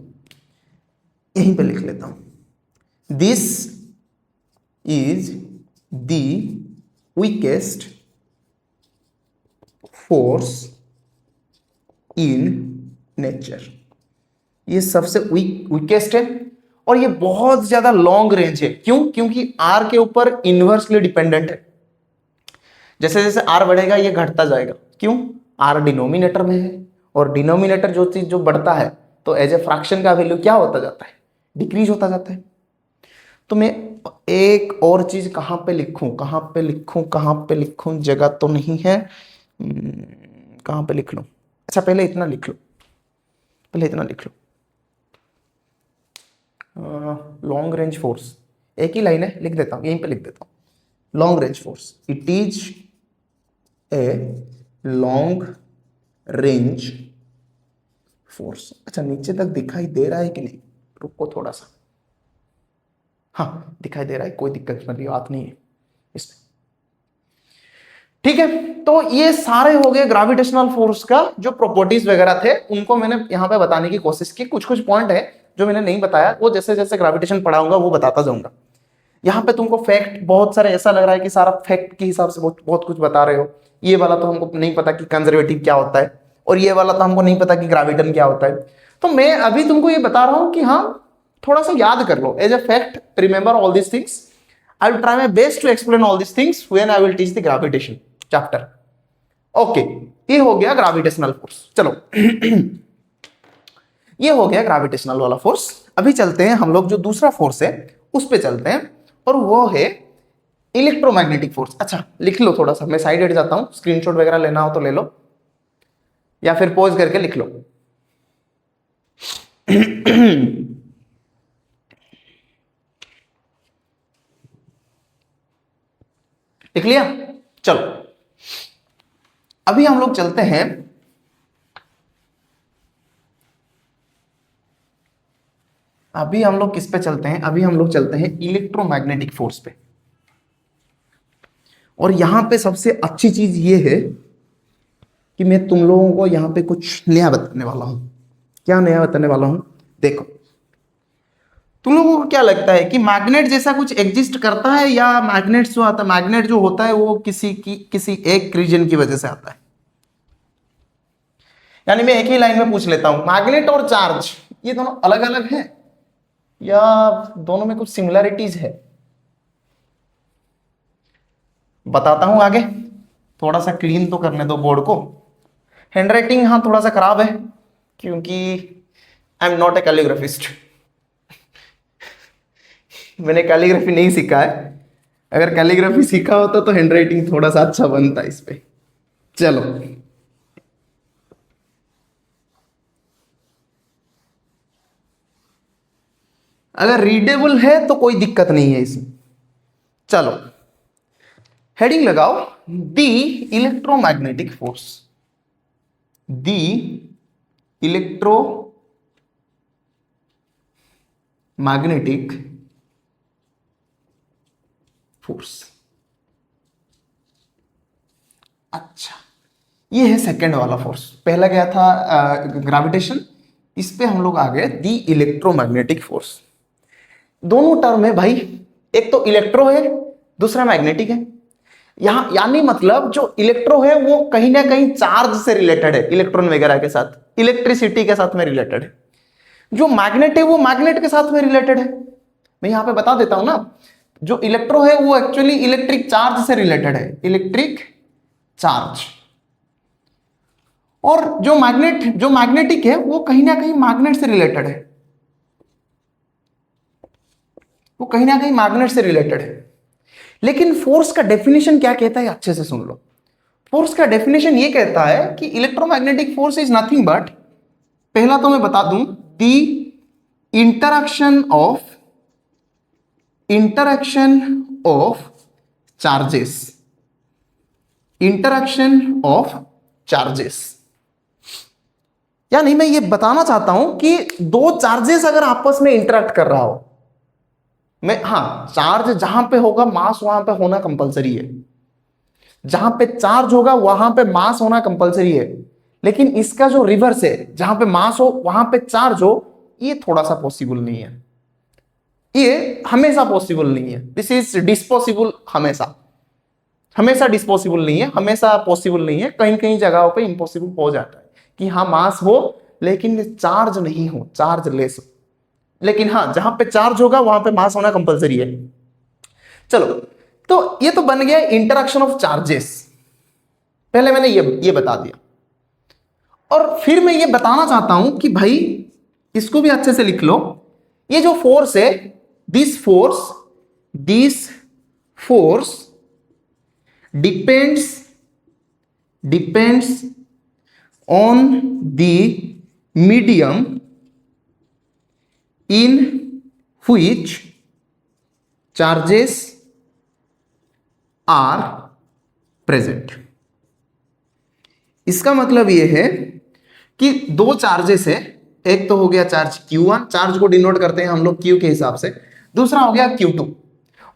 यहीं पे लिख लेता हूं। This is the weakest force in nature. ये सबसे वीकेस्ट है और ये बहुत ज्यादा लॉन्ग रेंज है। क्यों? क्योंकि आर के ऊपर इनवर्सली डिपेंडेंट है। जैसे जैसे आर बढ़ेगा ये घटता जाएगा। क्यों? आर डिनोमिनेटर में है, और डिनोमिनेटर जो चीज जो बढ़ता है तो एज ए फ्रैक्शन का वैल्यू क्या होता जाता है? डिक्रीज होता जाता है। तो मैं एक और चीज कहां पे लिखूं, जगह तो नहीं है, कहां पे लिख लूं? अच्छा पहले इतना लिख लो, लॉन्ग रेंज फोर्स, एक ही लाइन है, लिख देता हूं, यहीं पे लिख देता हूं। Long range force, it is A long range force. अच्छा नीचे तक दिखाई दे रहा है कि नहीं? रुको थोड़ा सा, हाँ दिखाई दे रहा है, कोई दिक्कत वाली बात नहीं है इसमें। ठीक है, तो ये सारे हो गए ग्रेविटेशनल फोर्स का जो प्रॉपर्टीज वगैरह थे, उनको मैंने यहां पे बताने की कोशिश की। कुछ कुछ पॉइंट है जो मैंने नहीं बताया, वो जैसे जैसे ग्रेविटेशन पढ़ाऊंगा वो बताता जाऊंगा। यहाँ पे तुमको फैक्ट बहुत सारे ऐसा लग रहा है कि सारा फैक्ट के हिसाब से बहुत बहुत कुछ बता रहे हो। ये वाला तो हमको नहीं पता कि कंजर्वेटिव क्या होता है, और ये वाला तो हमको नहीं पता कि ग्रेविटन क्या होता है। तो मैं अभी तुमको ये बता रहा हूं कि हाँ थोड़ा सा याद कर लो as a fact, remember all this things. I will try my best to explain all this things when I will teach the gravitation chapter. Okay, ये हो गया ग्रेविटेशनल फोर्स। चलो ये हो गया ग्रेविटेशनल वाला फोर्स। अभी चलते हैं हम लोग जो दूसरा फोर्स है उस पे चलते हैं, और वो है इलेक्ट्रोमैग्नेटिक फोर्स। अच्छा लिख लो थोड़ा सा, मैं साइड हट जाता हूं, स्क्रीनशॉट वगैरह लेना हो तो ले लो, या फिर पॉज करके लिख लो। लिख लिया? चलो अभी हम लोग चलते हैं, अभी हम लोग किस पे चलते हैं? अभी हम लोग चलते हैं इलेक्ट्रोमैग्नेटिक फोर्स पे। और यहां पे सबसे अच्छी चीज ये है कि मैं तुम लोगों को यहां पे कुछ नया बताने वाला हूं। क्या नया बताने वाला हूं? देखो, तुम लोगों को क्या लगता है कि मैग्नेट जैसा कुछ एग्जिस्ट करता है, या मैग्नेट जो आता है, मैग्नेट जो होता है वो किसी एक रीजन की वजह से आता है? यानी मैं एक ही लाइन में पूछ लेता हूं, मैग्नेट और चार्ज ये दोनों अलग अलग हैं या दोनों में कुछ सिमिलरिटीज है? बताता हूं आगे। थोड़ा सा क्लीन तो करने दो बोर्ड को। हैंडराइटिंग हाँ थोड़ा सा खराब है, क्योंकि आई एम नॉट ए कैलीग्राफिस्ट। मैंने कैलीग्राफी नहीं सीखा है। अगर कैलीग्राफी सीखा होता तो हैंडराइटिंग थोड़ा सा अच्छा बनता इस पे। चलो, अगर रीडेबल है तो कोई दिक्कत नहीं है इसमें। चलो, हेडिंग लगाओ, दी इलेक्ट्रोमैग्नेटिक फोर्स। दी इलेक्ट्रोमैग्नेटिक फोर्स। अच्छा, ये है सेकंड वाला फोर्स। पहला क्या था? ग्रेविटेशन। इस पे हम लोग आ गए दी इलेक्ट्रोमैग्नेटिक फोर्स। दोनों टर्म है भाई, एक तो इलेक्ट्रो है, दूसरा मैग्नेटिक है। यहां यानी मतलब जो इलेक्ट्रो है वो कहीं ना कहीं चार्ज से रिलेटेड है, इलेक्ट्रॉन वगैरह के साथ, इलेक्ट्रिसिटी के साथ में रिलेटेड है। जो मैग्नेट है वो मैग्नेट के साथ में रिलेटेड है। मैं यहां पे बता देता हूं ना, जो इलेक्ट्रो है वो एक्चुअली इलेक्ट्रिक चार्ज से रिलेटेड है, इलेक्ट्रिक चार्ज। और जो मैग्नेटिक है वो कहीं ना कहीं मैग्नेट से रिलेटेड है, वो कहीं ना कहीं मैग्नेट से रिलेटेड है। लेकिन फोर्स का डेफिनेशन क्या कहता है, अच्छे से सुन लो। फोर्स का डेफिनेशन ये कहता है कि electromagnetic force is nothing but, पहला तो मैं बता दूं, the interaction of charges. Interaction of charges यानी मैं ये बताना चाहता हूं कि दो चार्जेस अगर आपस में इंटरैक्ट कर रहा हो, मैं हाँ, चार्ज जहां पे होगा मास वहां पे होना कंपलसरी है, जहां पे चार्ज होगा वहां पे मास होना कंपलसरी है। लेकिन इसका जो रिवर्स है, जहां पे मास हो वहां पे चार्ज हो, ये थोड़ा सा पॉसिबल नहीं है, ये हमेशा पॉसिबल नहीं है। This is disposable. हमेशा हमेशा डिस्पॉसिबल नहीं है, हमेशा पॉसिबल नहीं है। कहीं कहीं जगहों पे इम्पॉसिबल हो जाता है कि हाँ मास हो लेकिन चार्ज नहीं हो, चार्ज लेस हो। लेकिन हाँ, जहां पे चार्ज होगा वहां पे मास होना कंपलसरी है। चलो, तो ये तो बन गया इंटरैक्शन ऑफ चार्जेस। पहले मैंने ये बता दिया, और फिर मैं ये बताना चाहता हूं कि भाई इसको भी अच्छे से लिख लो। ये जो फोर्स है, this force depends on the medium in which charges are present. इसका मतलब यह है कि दो चार्जेस है, एक तो हो गया चार्ज Q1, चार्ज को डिनोट करते हैं हम लोग Q के हिसाब से, दूसरा हो गया Q2।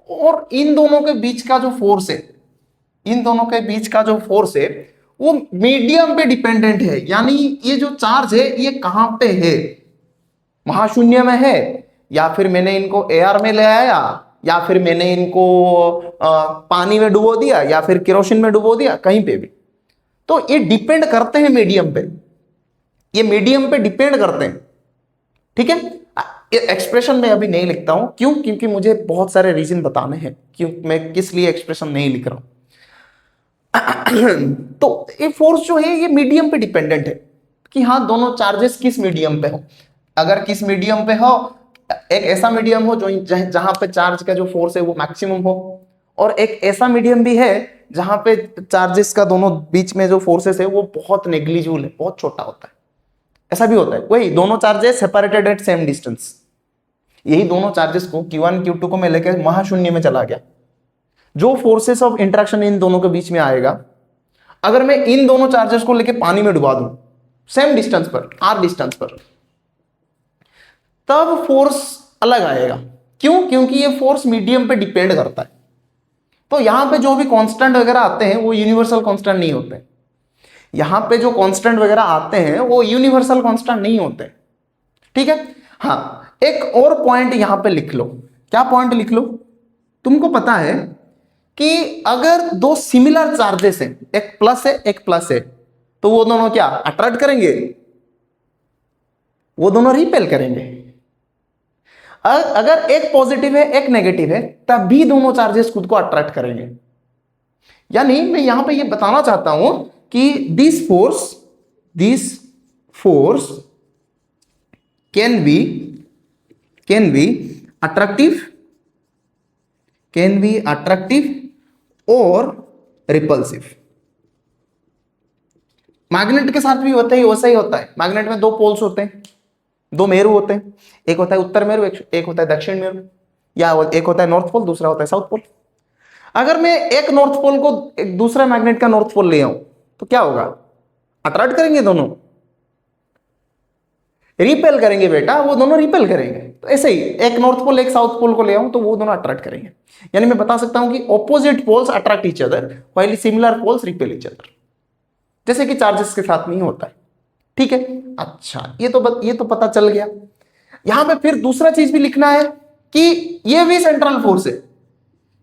और इन दोनों के बीच का जो फोर्स है, इन दोनों के बीच का जो फोर्स है वो मीडियम पे डिपेंडेंट है। यानी ये जो चार्ज है ये कहां पे है, महाशून्य में है, या फिर मैंने इनको एयर में ले आया, या फिर मैंने इनको पानी में डुबो दिया, या फिर केरोसिन में डुबो दिया, कहीं पे भी। तो ये डिपेंड करते हैं मीडियम पे, ये मीडियम पे डिपेंड करते हैं। ठीक है, एक्सप्रेशन में अभी नहीं लिखता हूं, क्यों? क्योंकि मुझे बहुत सारे रीजन बताने हैं क्यों मैं किस लिए एक्सप्रेशन नहीं लिख रहा हूं। तो ये फोर्स जो है ये मीडियम पे डिपेंडेंट है कि हाँ दोनों चार्जेस किस मीडियम पे हो। अगर किस मीडियम पे हो, एक ऐसा मीडियम हो जो जहां पे चार्ज का जो फोर्स है वो मैक्सिमम हो, और एक ऐसा मीडियम भी है जहां पे चार्जेस का दोनों बीच में जो फोर्सेस है वो बहुत नेग्लिजिबल है, बहुत छोटा होता है। ऐसा भी होता है, वही दोनों charges separated at same distance. यही दोनों चार्जेस को Q1 Q2 को मैं लेकर महाशून्य में चला गया, जो फोर्सेस ऑफ इंटरेक्शन इन दोनों के बीच में आएगा, अगर मैं इन दोनों चार्जेस को लेकर पानी में डुबा दूं सेम डिस्टेंस पर, r डिस्टेंस पर, तब फोर्स अलग आएगा। क्यों? क्योंकि ये फोर्स मीडियम पे डिपेंड करता है। तो यहां पे जो भी कांस्टेंट वगैरह आते हैं वो यूनिवर्सल कांस्टेंट नहीं होते। यहां पे जो कांस्टेंट वगैरह आते हैं वो यूनिवर्सल कांस्टेंट नहीं होते। ठीक है। हाँ, एक और पॉइंट यहां पे लिख लो। क्या पॉइंट लिख लो? तुमको पता है कि अगर दो सिमिलर चार्जेस हैं, एक प्लस है एक प्लस है, तो वो दोनों क्या अट्रैक्ट करेंगे? वो दोनों रिपेल करेंगे। अगर एक पॉजिटिव है एक नेगेटिव है, तब भी दोनों चार्जेस खुद को अट्रैक्ट करेंगे। यानी मैं यहां पे ये बताना चाहता हूं कि this force can be attractive और रिपल्सिव। मैग्नेट के साथ भी होता है, वैसा ही होता है। मैग्नेट में दो पोल्स होते हैं, दो मेरु होते हैं, एक होता है उत्तर मेरु, एक होता है दक्षिण मेरु, या एक होता है नॉर्थ पोल, दूसरा होता है साउथ पोल। अगर मैं एक नॉर्थ पोल को एक दूसरा मैग्नेट का नॉर्थ पोल ले आऊं तो क्या होगा? अट्रैक्ट करेंगे दोनों? रिपेल करेंगे बेटा, वो दोनों रिपेल करेंगे। तो ऐसे ही एक नॉर्थ पोल एक साउथ पोल को ले आऊं तो वो दोनों अट्रैक्ट करेंगे। यानी मैं बता सकता हूं कि opposite poles attract each other while similar poles repel each other, जैसे कि चार्जेस के साथ नहीं होता है। ठीक है। अच्छा, ये तो पता चल गया। यहां पे फिर दूसरा चीज भी लिखना है कि ये भी सेंट्रल फोर्स है।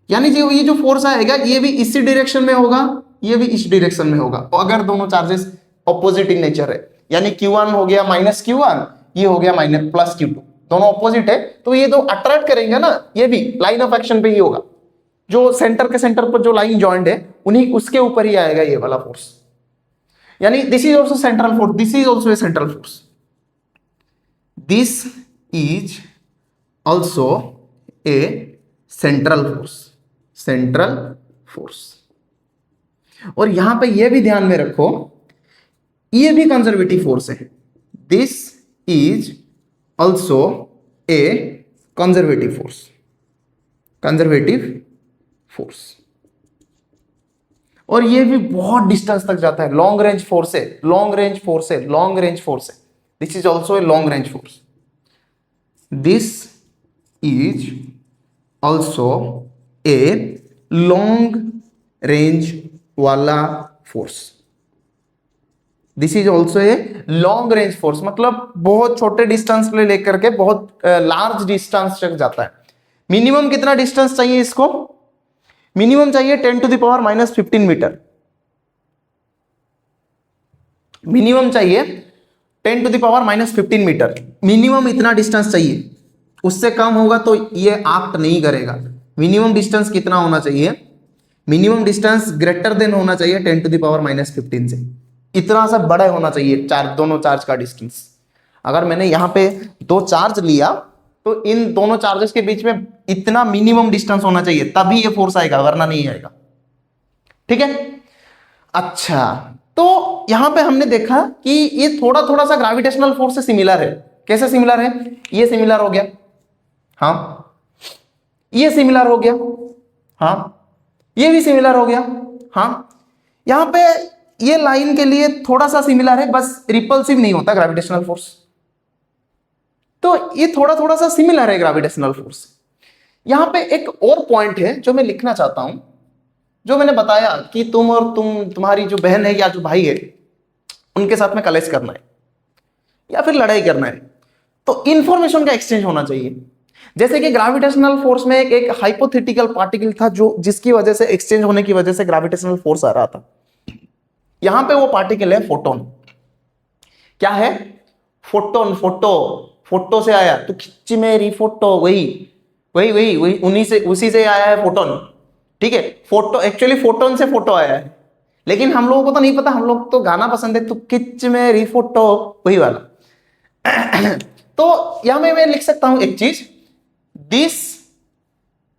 यानी जो ये जो फोर्स आएगा ये भी इसी डायरेक्शन में होगा, ये भी इस डायरेक्शन में होगा, अगर दोनों चार्जेस ऑपोजिट इन नेचर है। यानी Q1 हो गया -Q1, ये हो गया +Q2, दोनों ऑपोजिट है, तो ये दो अट्रैक्ट करेंगे ना, ये भी लाइन ऑफ एक्शन पे ही होगा। जो सेंटर के सेंटर पर जो लाइन जॉइंट है उन्हीं उसके ऊपर ही आएगा ये वाला फोर्स। यानी this is also central force, this is also A central force, this is also A central force. और यहां पे यह भी ध्यान में रखो, ये भी कंजर्वेटिव फोर्स है। This is also a conservative force. और ये भी बहुत डिस्टेंस तक जाता है, लॉन्ग रेंज फोर्स है। This is also a long range force. This is also a long range वाला force. This is also a long range force, मतलब बहुत छोटे डिस्टेंस पे लेकर के बहुत लार्ज डिस्टेंस तक जाता है। मिनिमम कितना डिस्टेंस चाहिए इसको? मिनिमम चाहिए 10⁻⁻15 मीटर। मिनिमम चाहिए 10⁻⁻15 मीटर, मिनिमम इतना डिस्टेंस चाहिए। उससे कम होगा तो ये एक्ट नहीं करेगा। मिनिमम डिस्टेंस कितना होना चाहिए? मिनिमम डिस्टेंस ग्रेटर देन होना चाहिए 10⁻⁻15 से। इतना सा बड़ा होना चाहिए दोनों चार्ज का डिस्टेंस। अगर मैंने यहां पे दो चार्ज लिया तो इन दोनों चार्जेस के बीच में इतना मिनिमम डिस्टेंस होना चाहिए, तभी ये फोर्स आएगा, वरना नहीं आएगा। ठीक है। अच्छा, तो यहां पे हमने देखा कि ये थोड़ा थोड़ा सा ग्रेविटेशनल फोर्स से सिमिलर है। कैसे सिमिलर है? ये सिमिलर हो गया, हाँ, ये सिमिलर हो गया, हाँ, ये भी सिमिलर हो गया, हाँ। यहां पे ये लाइन के लिए थोड़ा सा सिमिलर है, बस रिपल्सिव नहीं होता ग्रेविटेशनल फोर्स। तो ये थोड़ा थोड़ा सा सिमिलर है ग्रेविटेशनल फोर्स। यहां पे एक और पॉइंट है जो मैं लिखना चाहता हूं, जो मैंने बताया कि तुम्हारी जो बहन है या जो भाई है उनके साथ में कलेश करना है या फिर लड़ाई करना है, तो इंफॉर्मेशन का एक्सचेंज होना चाहिए। जैसे कि ग्रेविटेशनल फोर्स में एक हाइपोथेटिकल पार्टिकल था जो जिसकी वजह से एक्सचेंज होने की वजह से ग्रेविटेशनल फोर्स आ रहा था। यहां पे वो पार्टिकल है फोटोन। क्या है? फोटोन। फोटो से आया तो खिंच मेरी फोटो, वही उसी से आया है फोटोन। ठीक है। फोटो एक्चुअली फोटोन से फोटो आया है, लेकिन हम लोगों को तो नहीं पता, हम लोग तो गाना पसंद है, तो खिंच मेरी फोटो, वही वाला। तो यहां में मैं लिख सकता हूं एक चीज, this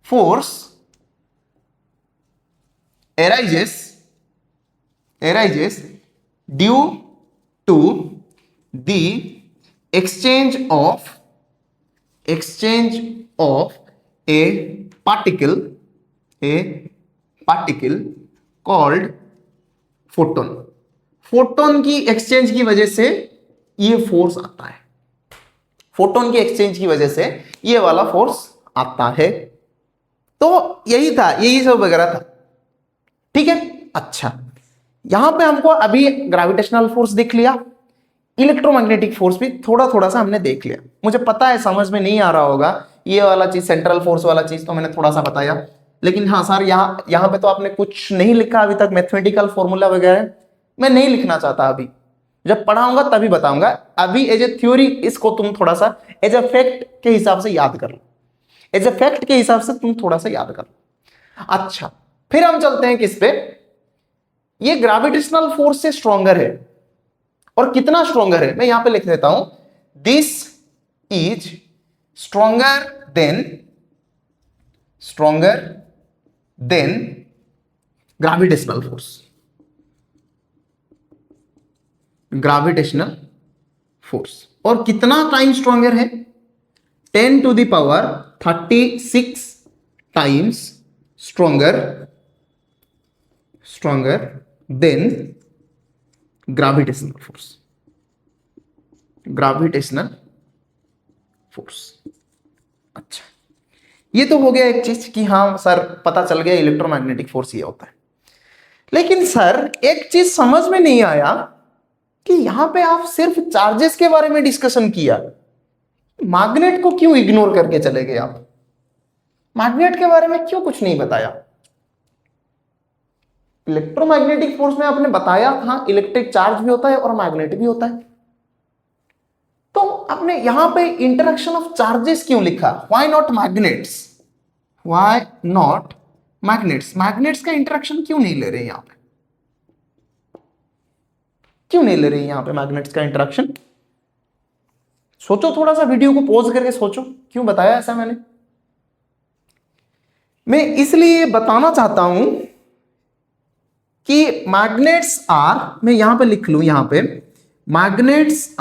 force arises due to the exchange of a particle called photon। Photon की एक्सचेंज की वजह से ये फोर्स आता है। फोटोन की एक्सचेंज की वजह से ये वाला फोर्स आता है। तो तो यही था, यही सब वगैरह था। ठीक है, अच्छा यहां पे हमको अभी ग्रेविटेशनल फोर्स देख लिया, इलेक्ट्रोमैग्नेटिक फोर्स भी थोड़ा थोड़ा सा हमने देख लिया। मुझे पता है समझ में नहीं आ रहा होगा ये वाला चीज, सेंट्रल फोर्स वाला चीज तो मैंने थोड़ा सा बताया, लेकिन हाँ सर यहाँ पे तो आपने कुछ नहीं लिखा अभी तक, मैथमेटिकल फॉर्मूला वगैरह मैं नहीं लिखना चाहता अभी, जब पढ़ाऊंगा तभी बताऊंगा। अभी एज ए थ्योरी इसको तुम थोड़ा सा एज ए फैक्ट के हिसाब से याद कर लो, एज ए फैक्ट के हिसाब से तुम थोड़ा सा याद कर लो। अच्छा फिर हम चलते हैं किस पे, ये ग्रेविटेशनल फोर्स से स्ट्रॉन्गर है, और कितना स्ट्रॉन्गर है मैं यहां पे लिख देता हूं, this is stronger than gravitational force, gravitational force. और कितना टाइम स्ट्रॉन्गर है, 10⁻36 times stronger than gravitational force. अच्छा ये तो हो गया एक चीज कि हाँ सर पता चल गया इलेक्ट्रोमैग्नेटिक फोर्स ये होता है, लेकिन सर एक चीज समझ में नहीं आया कि यहां पे आप सिर्फ चार्जेस के बारे में डिस्कशन किया, मैग्नेट को क्यों इग्नोर करके चले गए आप, मैग्नेट के बारे में क्यों कुछ नहीं बताया। इलेक्ट्रोमैग्नेटिक फोर्स में आपने बताया था इलेक्ट्रिक चार्ज भी होता है और मैग्नेट भी होता है, तो आपने यहां पे इंटरेक्शन ऑफ चार्जेस क्यों लिखा, व्हाई नॉट मैग्नेट्स, मैग्नेट्स का इंटरेक्शन क्यों नहीं ले रहे यहां पे, क्यों नहीं ले रहे यहां पे मैग्नेट्स का इंटरेक्शन। सोचो थोड़ा सा, वीडियो को पॉज करके सोचो क्यों बताया ऐसा मैंने। मैं इसलिए बताना चाहता हूं कि मैग्नेट्स आर, मैं यहां पे लिख लूं, यहां पे magnets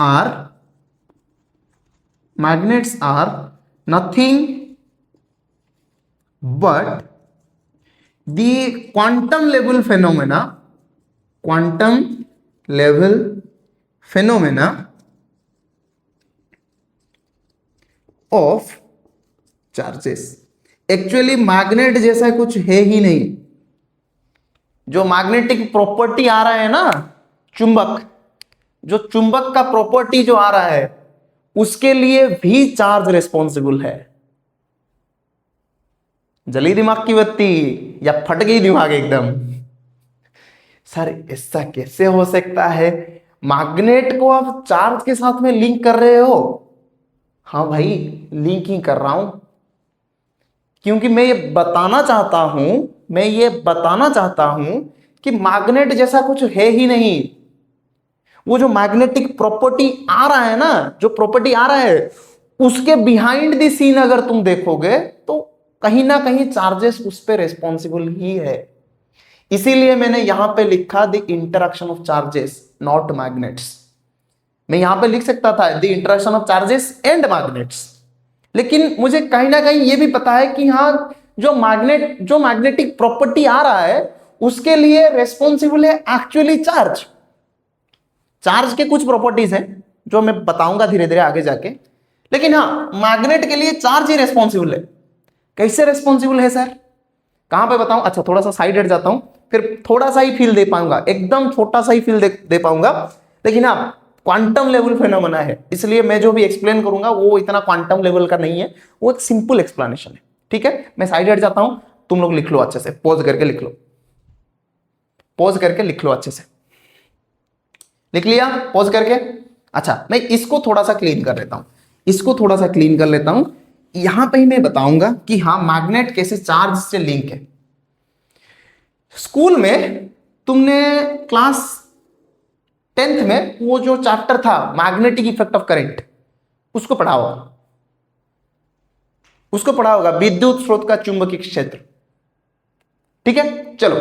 are nothing but the quantum level phenomena of charges. Actually magnet जैसा कुछ है ही नहीं, जो मैग्नेटिक प्रॉपर्टी आ रहा है ना, जो चुंबक का प्रॉपर्टी जो आ रहा है उसके लिए भी चार्ज रिस्पॉन्सिबल है। जली दिमाग की बत्ती या फट गई दिमाग एकदम, सर ऐसा कैसे हो सकता है, मैग्नेट को आप चार्ज के साथ में लिंक कर रहे हो। हाँ भाई लिंक ही कर रहा हूं, क्योंकि मैं ये बताना चाहता हूं कि मैग्नेट जैसा कुछ है ही नहीं। वो जो मैग्नेटिक प्रॉपर्टी आ रहा है ना, जो प्रॉपर्टी आ रहा है उसके बिहाइंड द सीन अगर तुम देखोगे तो कहीं ना कहीं चार्जेस उस पर रेस्पॉन्सिबल ही है। इसीलिए मैंने यहां पे लिखा the interaction of charges not magnets. मैं यहां पे लिख सकता था the interaction of charges and magnets, लेकिन मुझे कहीं ना कहीं यह भी पता है कि हाँ जो मैग्नेटिक प्रॉपर्टी आ रहा है उसके लिए रेस्पॉन्सिबल है एक्चुअली चार्ज के कुछ प्रॉपर्टीज हैं जो मैं बताऊंगा धीरे धीरे आगे जाके, लेकिन हाँ मैग्नेट के लिए चार्ज ही रेस्पॉन्सिबल है। कैसे रेस्पॉन्सिबल है सर, कहां पे बताऊं। अच्छा थोड़ा सा साइड हट जाता हूं, फिर थोड़ा सा ही फील दे पाऊंगा, एकदम छोटा सा ही फील दे पाऊंगा, लेकिन हाँ क्वांटम लेवल फेनोमेना है, इसलिए मैं जो भी एक्सप्लेन करूंगा वो इतना क्वांटम लेवल का नहीं है, वो एक सिंपल एक्सप्लेनेशन है। ठीक है, मैं साइड हट जाता हूं, तुम लोग लिख लो अच्छे से, पॉज करके लिख लो अच्छे से। लिख लिया पॉज करके। अच्छा मैं इसको थोड़ा सा क्लीन कर लेता हूं, यहां पे ही मैं बताऊंगा कि हाँ मैग्नेट कैसे चार्ज से लिंक है। स्कूल में तुमने क्लास 10th में वो जो चैप्टर था मैग्नेटिक इफेक्ट ऑफ करंट, उसको पढ़ा होगा, विद्युत स्रोत का चुंबकीय क्षेत्र। ठीक है चलो,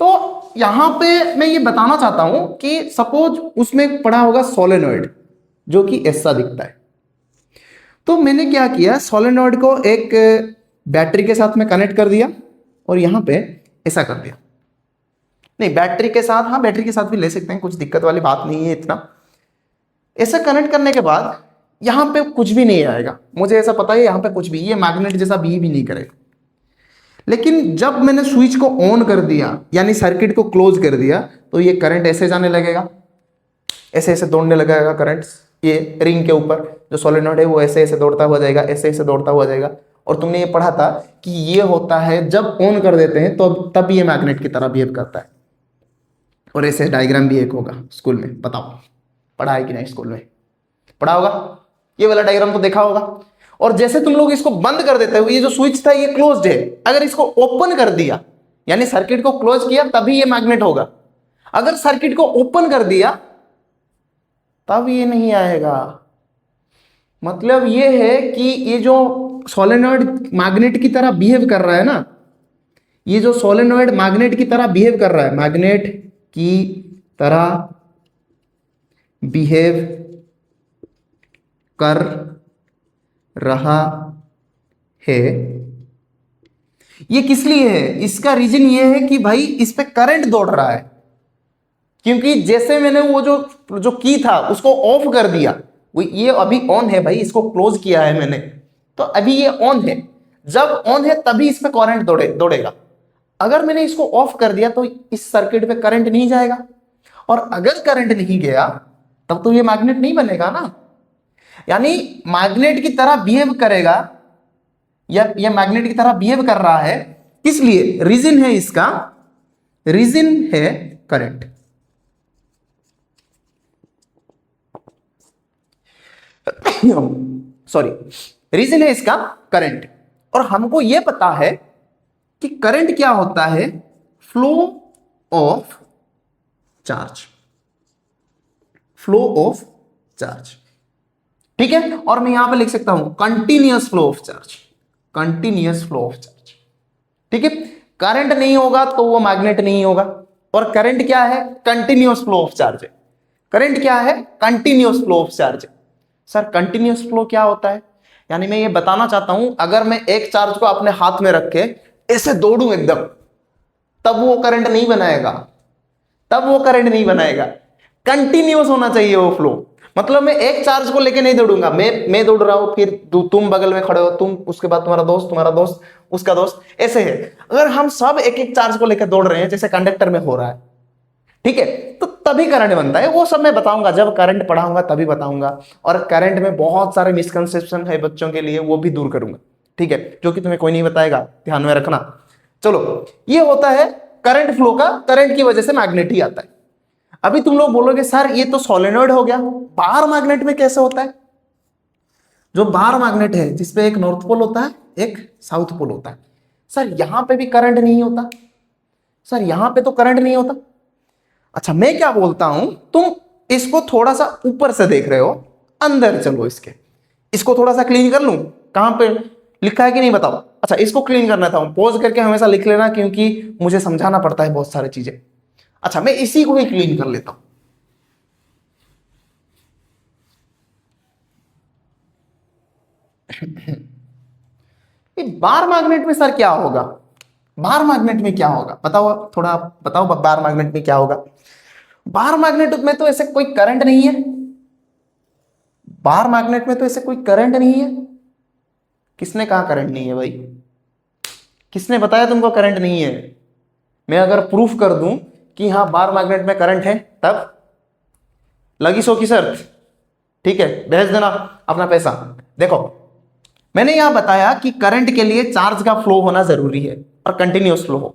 तो यहां पे मैं ये बताना चाहता हूं कि सपोज उसमें पढ़ा होगा सोलेनॉइड जो कि ऐसा दिखता है, तो मैंने क्या किया, सोलेनॉइड को एक बैटरी के साथ में कनेक्ट कर दिया और यहां पे ऐसा कर दिया। नहीं बैटरी के साथ, हाँ बैटरी के साथ भी ले सकते हैं, कुछ दिक्कत वाली बात नहीं है इतना। ऐसा कनेक्ट करने के बाद यहां पे कुछ भी नहीं आएगा, मुझे ऐसा पता है यहां पे कुछ भी, ये मैग्नेट जैसा भी नहीं करेगा। लेकिन जब मैंने स्विच को ऑन कर दिया यानी सर्किट को क्लोज कर दिया तो ये करंट ऐसे जाने लगेगा, ऐसे ऐसे दौड़ने लगेगा करंट। ये रिंग के ऊपर जो सोलेनॉइड है वो ऐसे ऐसे दौड़ता हुआ जाएगा, ऐसे ऐसे दौड़ता हुआ जाएगा। और तुमने ये पढ़ा था कि ये होता है जब ऑन कर देते हैं तो तब ये मैग्नेट की तरह बिहेव करता है। और ऐसे डायग्राम भी एक होगा स्कूल में, बताओ पढ़ा है कि नहीं? स्कूल में पढ़ा होगा, ये वाला डायग्राम तो देखा होगा। और जैसे तुम लोग इसको बंद कर देते हो, ये जो स्विच था ये क्लोज्ड है, अगर इसको ओपन कर दिया यानी सर्किट को क्लोज किया तभी ये मैग्नेट होगा। अगर सर्किट को ओपन कर दिया तब ये नहीं आएगा। मतलब ये है कि ये जो सोलेनॉइड मैग्नेट की तरह बिहेव कर रहा है ना, ये जो सोलेनॉइड मैग्नेट की तरह बिहेव कर रहा है, मैग्नेट की तरह बिहेव कर रहा है, ये किस लिए है? इसका रीजन ये है कि भाई इस पे करंट दौड़ रहा है। क्योंकि जैसे मैंने वो जो की था उसको ऑफ कर दिया, वो ये अभी ऑन है भाई, इसको क्लोज किया है मैंने तो अभी ये ऑन है। जब ऑन है तभी इस पे करंट दौड़ेगा। अगर मैंने इसको ऑफ कर दिया तो इस सर्किट पे करंट नहीं जाएगा, और अगर करंट नहीं गया तब तो ये मैग्नेट नहीं बनेगा ना। यानी मैग्नेट की तरह बिहेव करेगा, या ये मैग्नेट की तरह बिहेव कर रहा है। किस लिए? रीजन है इसका, रीजन है करंट। सॉरी, रीजन है इसका करंट। और हमको यह पता है कि करंट क्या होता है? Flow of charge, flow of charge. ठीक है, और मैं यहां पे लिख सकता हूं continuous flow of charge, continuous flow of charge. ठीक है, करंट नहीं होगा तो वो मैग्नेट नहीं होगा। और करंट क्या है? कंटिन्यूअस फ्लो ऑफ चार्ज है। करंट क्या है? कंटिन्यूअस फ्लो ऑफ चार्ज है। सर कंटिन्यूअस फ्लो क्या होता है? यानी मैं ये बताना चाहता हूं, अगर मैं एक चार्ज को अपने हाथ में रख के ऐसे दौड़ूं एकदम, तब वो करंट नहीं बनाएगा, तब वो करंट नहीं बनाएगा। कंटिन्यूअस होना चाहिए वो फ्लो। मतलब मैं एक चार्ज को लेके नहीं दौड़ूंगा, मैं दौड़ रहा हूं, फिर तुम बगल में खड़े हो, तुम, उसके बाद तुम्हारा दोस्त, उसका दोस्त, ऐसे है। अगर हम सब एक एक चार्ज को लेकर दौड़ रहे हैं जैसे कंडक्टर में हो रहा है, ठीक है, तो तभी करंट बनता है। वो सब मैं बताऊंगा, जब करंट पढ़ाऊंगा तभी बताऊंगा। और करंट में बहुत सारे मिसकंसेप्शन है बच्चों के लिए, वो भी दूर करूंगा। ठीक है, जो कि तुम्हें कोई नहीं बताएगा, ध्यान में रखना। चलो, ये होता है करंट फ्लो का, करंट की वजह से मैग्नेट ही आता है। अभी तुम लोग बोलोगे सर ये तो सोलेनॉइड हो गया, बाहर मैग्नेट में कैसे होता है? जो बाहर मैग्नेट है जिसपे एक नॉर्थ पोल होता है, एक साउथ पोल होता है, सर यहां पे भी करंट नहीं होता, सर यहां पे तो करंट नहीं होता। अच्छा, मैं क्या बोलता हूं, तुम इसको थोड़ा सा ऊपर से देख रहे हो, अंदर चलो इसको थोड़ा सा क्लीन कर लूं। कहां पे लिखा है कि नहीं बताओ? अच्छा, इसको क्लीन करना था, पॉज करके हमेशा लिख लेना, क्योंकि मुझे समझाना पड़ता है बहुत सारी चीजें। अच्छा, मैं इसी को ही क्लीन कर लेता हूं। बार मैग्नेट में सर क्या होगा? बार मैग्नेट में क्या होगा बताओ, थोड़ा बताओ, बार मैग्नेट में क्या होगा? बार मैग्नेट में तो ऐसे कोई करंट नहीं है, बार मैग्नेट में तो ऐसे कोई करंट नहीं है। किसने कहा करंट नहीं है भाई? किसने बताया तुमको करंट नहीं है? मैं अगर प्रूफ कर दूं कि हाँ बार मैग्नेट में करंट है, तब लगी सो की शर्त, ठीक है, भेज देना अपना पैसा। देखो, मैंने यहां बताया कि करंट के लिए चार्ज का फ्लो होना जरूरी है और कंटिन्यूअस फ्लो हो।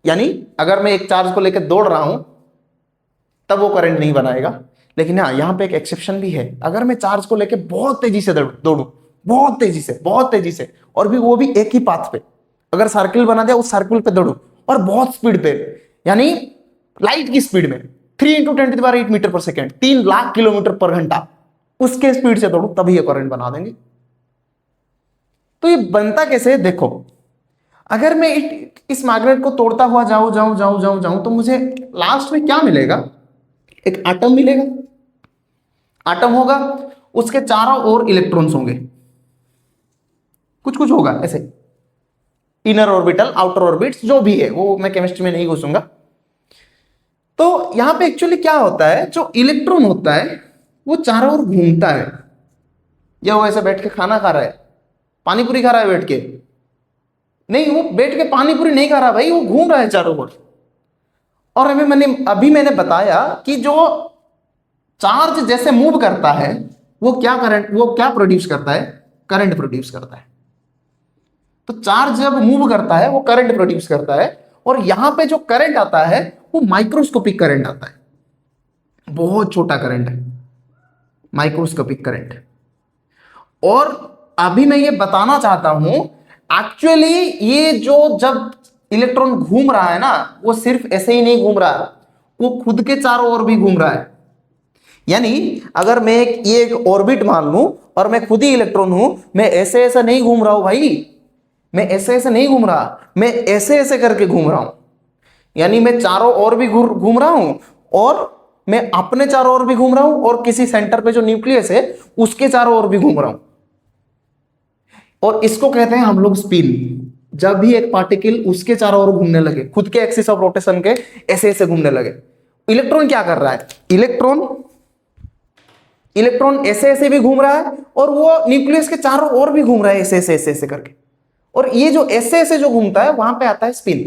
यानी अगर मैं एक चार्ज को लेकर दौड़ रहा हूं तब वो करंट नहीं बनाएगा। लेकिन हाँ, यहां पे एक एक्सेप्शन भी है, अगर मैं चार्ज को लेकर बहुत तेजी से दौड़ू, बहुत तेजी से, और भी वो भी एक ही पाथ पे, अगर सर्किल बना दिया उस सर्किल पे दौड़ू और बहुत स्पीड पे, यानी लाइट की स्पीड में 3 × 10⁸ मीटर पर सेकेंड, 3 लाख किलोमीटर पर घंटा, उसके स्पीड से दौड़ू, तभी ये करंट बना देंगे। तो ये बनता कैसे है? देखो, अगर मैं इस मैग्नेट को तोड़ता हुआ जाऊं तो मुझे लास्ट में क्या मिलेगा? एक एटम मिलेगा। एटम होगा, उसके चारों ओर इलेक्ट्रॉन्स होंगे, कुछ कुछ होगा ऐसे, इनर ऑर्बिटल, आउटर ऑर्बिट्स, जो भी है वो मैं केमिस्ट्री में नहीं घुसूंगा। तो यहां पे एक्चुअली क्या होता है, जो इलेक्ट्रॉन होता है वो चारों ओर घूमता है, या वो ऐसे बैठ के खाना खा रहा है, पानी पूरी खा रहा है बैठ के, नहीं, वो बैठ के पानी पूरी नहीं खा रहा भाई, वो घूम रहा है चारों ओर। और अभी मैंने बताया कि जो चार्ज जैसे मूव करता है वो क्या प्रोड्यूस करता है? करंट प्रोड्यूस करता है। तो चार्ज जब मूव करता है वो करंट प्रोड्यूस करता है, और यहां पे जो करंट आता है वो माइक्रोस्कोपिक करंट आता है, बहुत छोटा करंट है, माइक्रोस्कोपिक करंट। और अभी मैं ये बताना चाहता हूं, एक्चुअली ये जो जब इलेक्ट्रॉन घूम रहा है ना, वो सिर्फ ऐसे ही नहीं घूम रहा है, वो खुद के चारों ओर भी घूम रहा है। यानी अगर मैं ये एक ऑर्बिट मान लूं और मैं खुद ही इलेक्ट्रॉन हूं, मैं ऐसे ऐसे नहीं घूम रहा हूं भाई, मैं ऐसे ऐसे नहीं घूम रहा, मैं ऐसे ऐसे करके घूम रहा हूं। यानी मैं चारों ओर भी घूम रहा हूं, और मैं अपने चारों ओर भी घूम रहा हूं, और किसी सेंटर पे जो न्यूक्लियस है उसके चारों ओर भी घूम रहा हूं। और इसको कहते हैं हम लोग स्पिन। जब भी एक पार्टिकल उसके चारों ओर घूमने लगे, खुद के एक्सिस ऑफ रोटेशन के ऐसे ऐसे घूमने लगे, इलेक्ट्रॉन क्या कर रहा है? इलेक्ट्रॉन ऐसे ऐसे भी घूम रहा है, और वो न्यूक्लियस के चारों ओर भी घूम रहा है ऐसे ऐसे ऐसे ऐसे करके। और ये जो ऐसे ऐसे जो घूमता है वहां पे आता है स्पिन।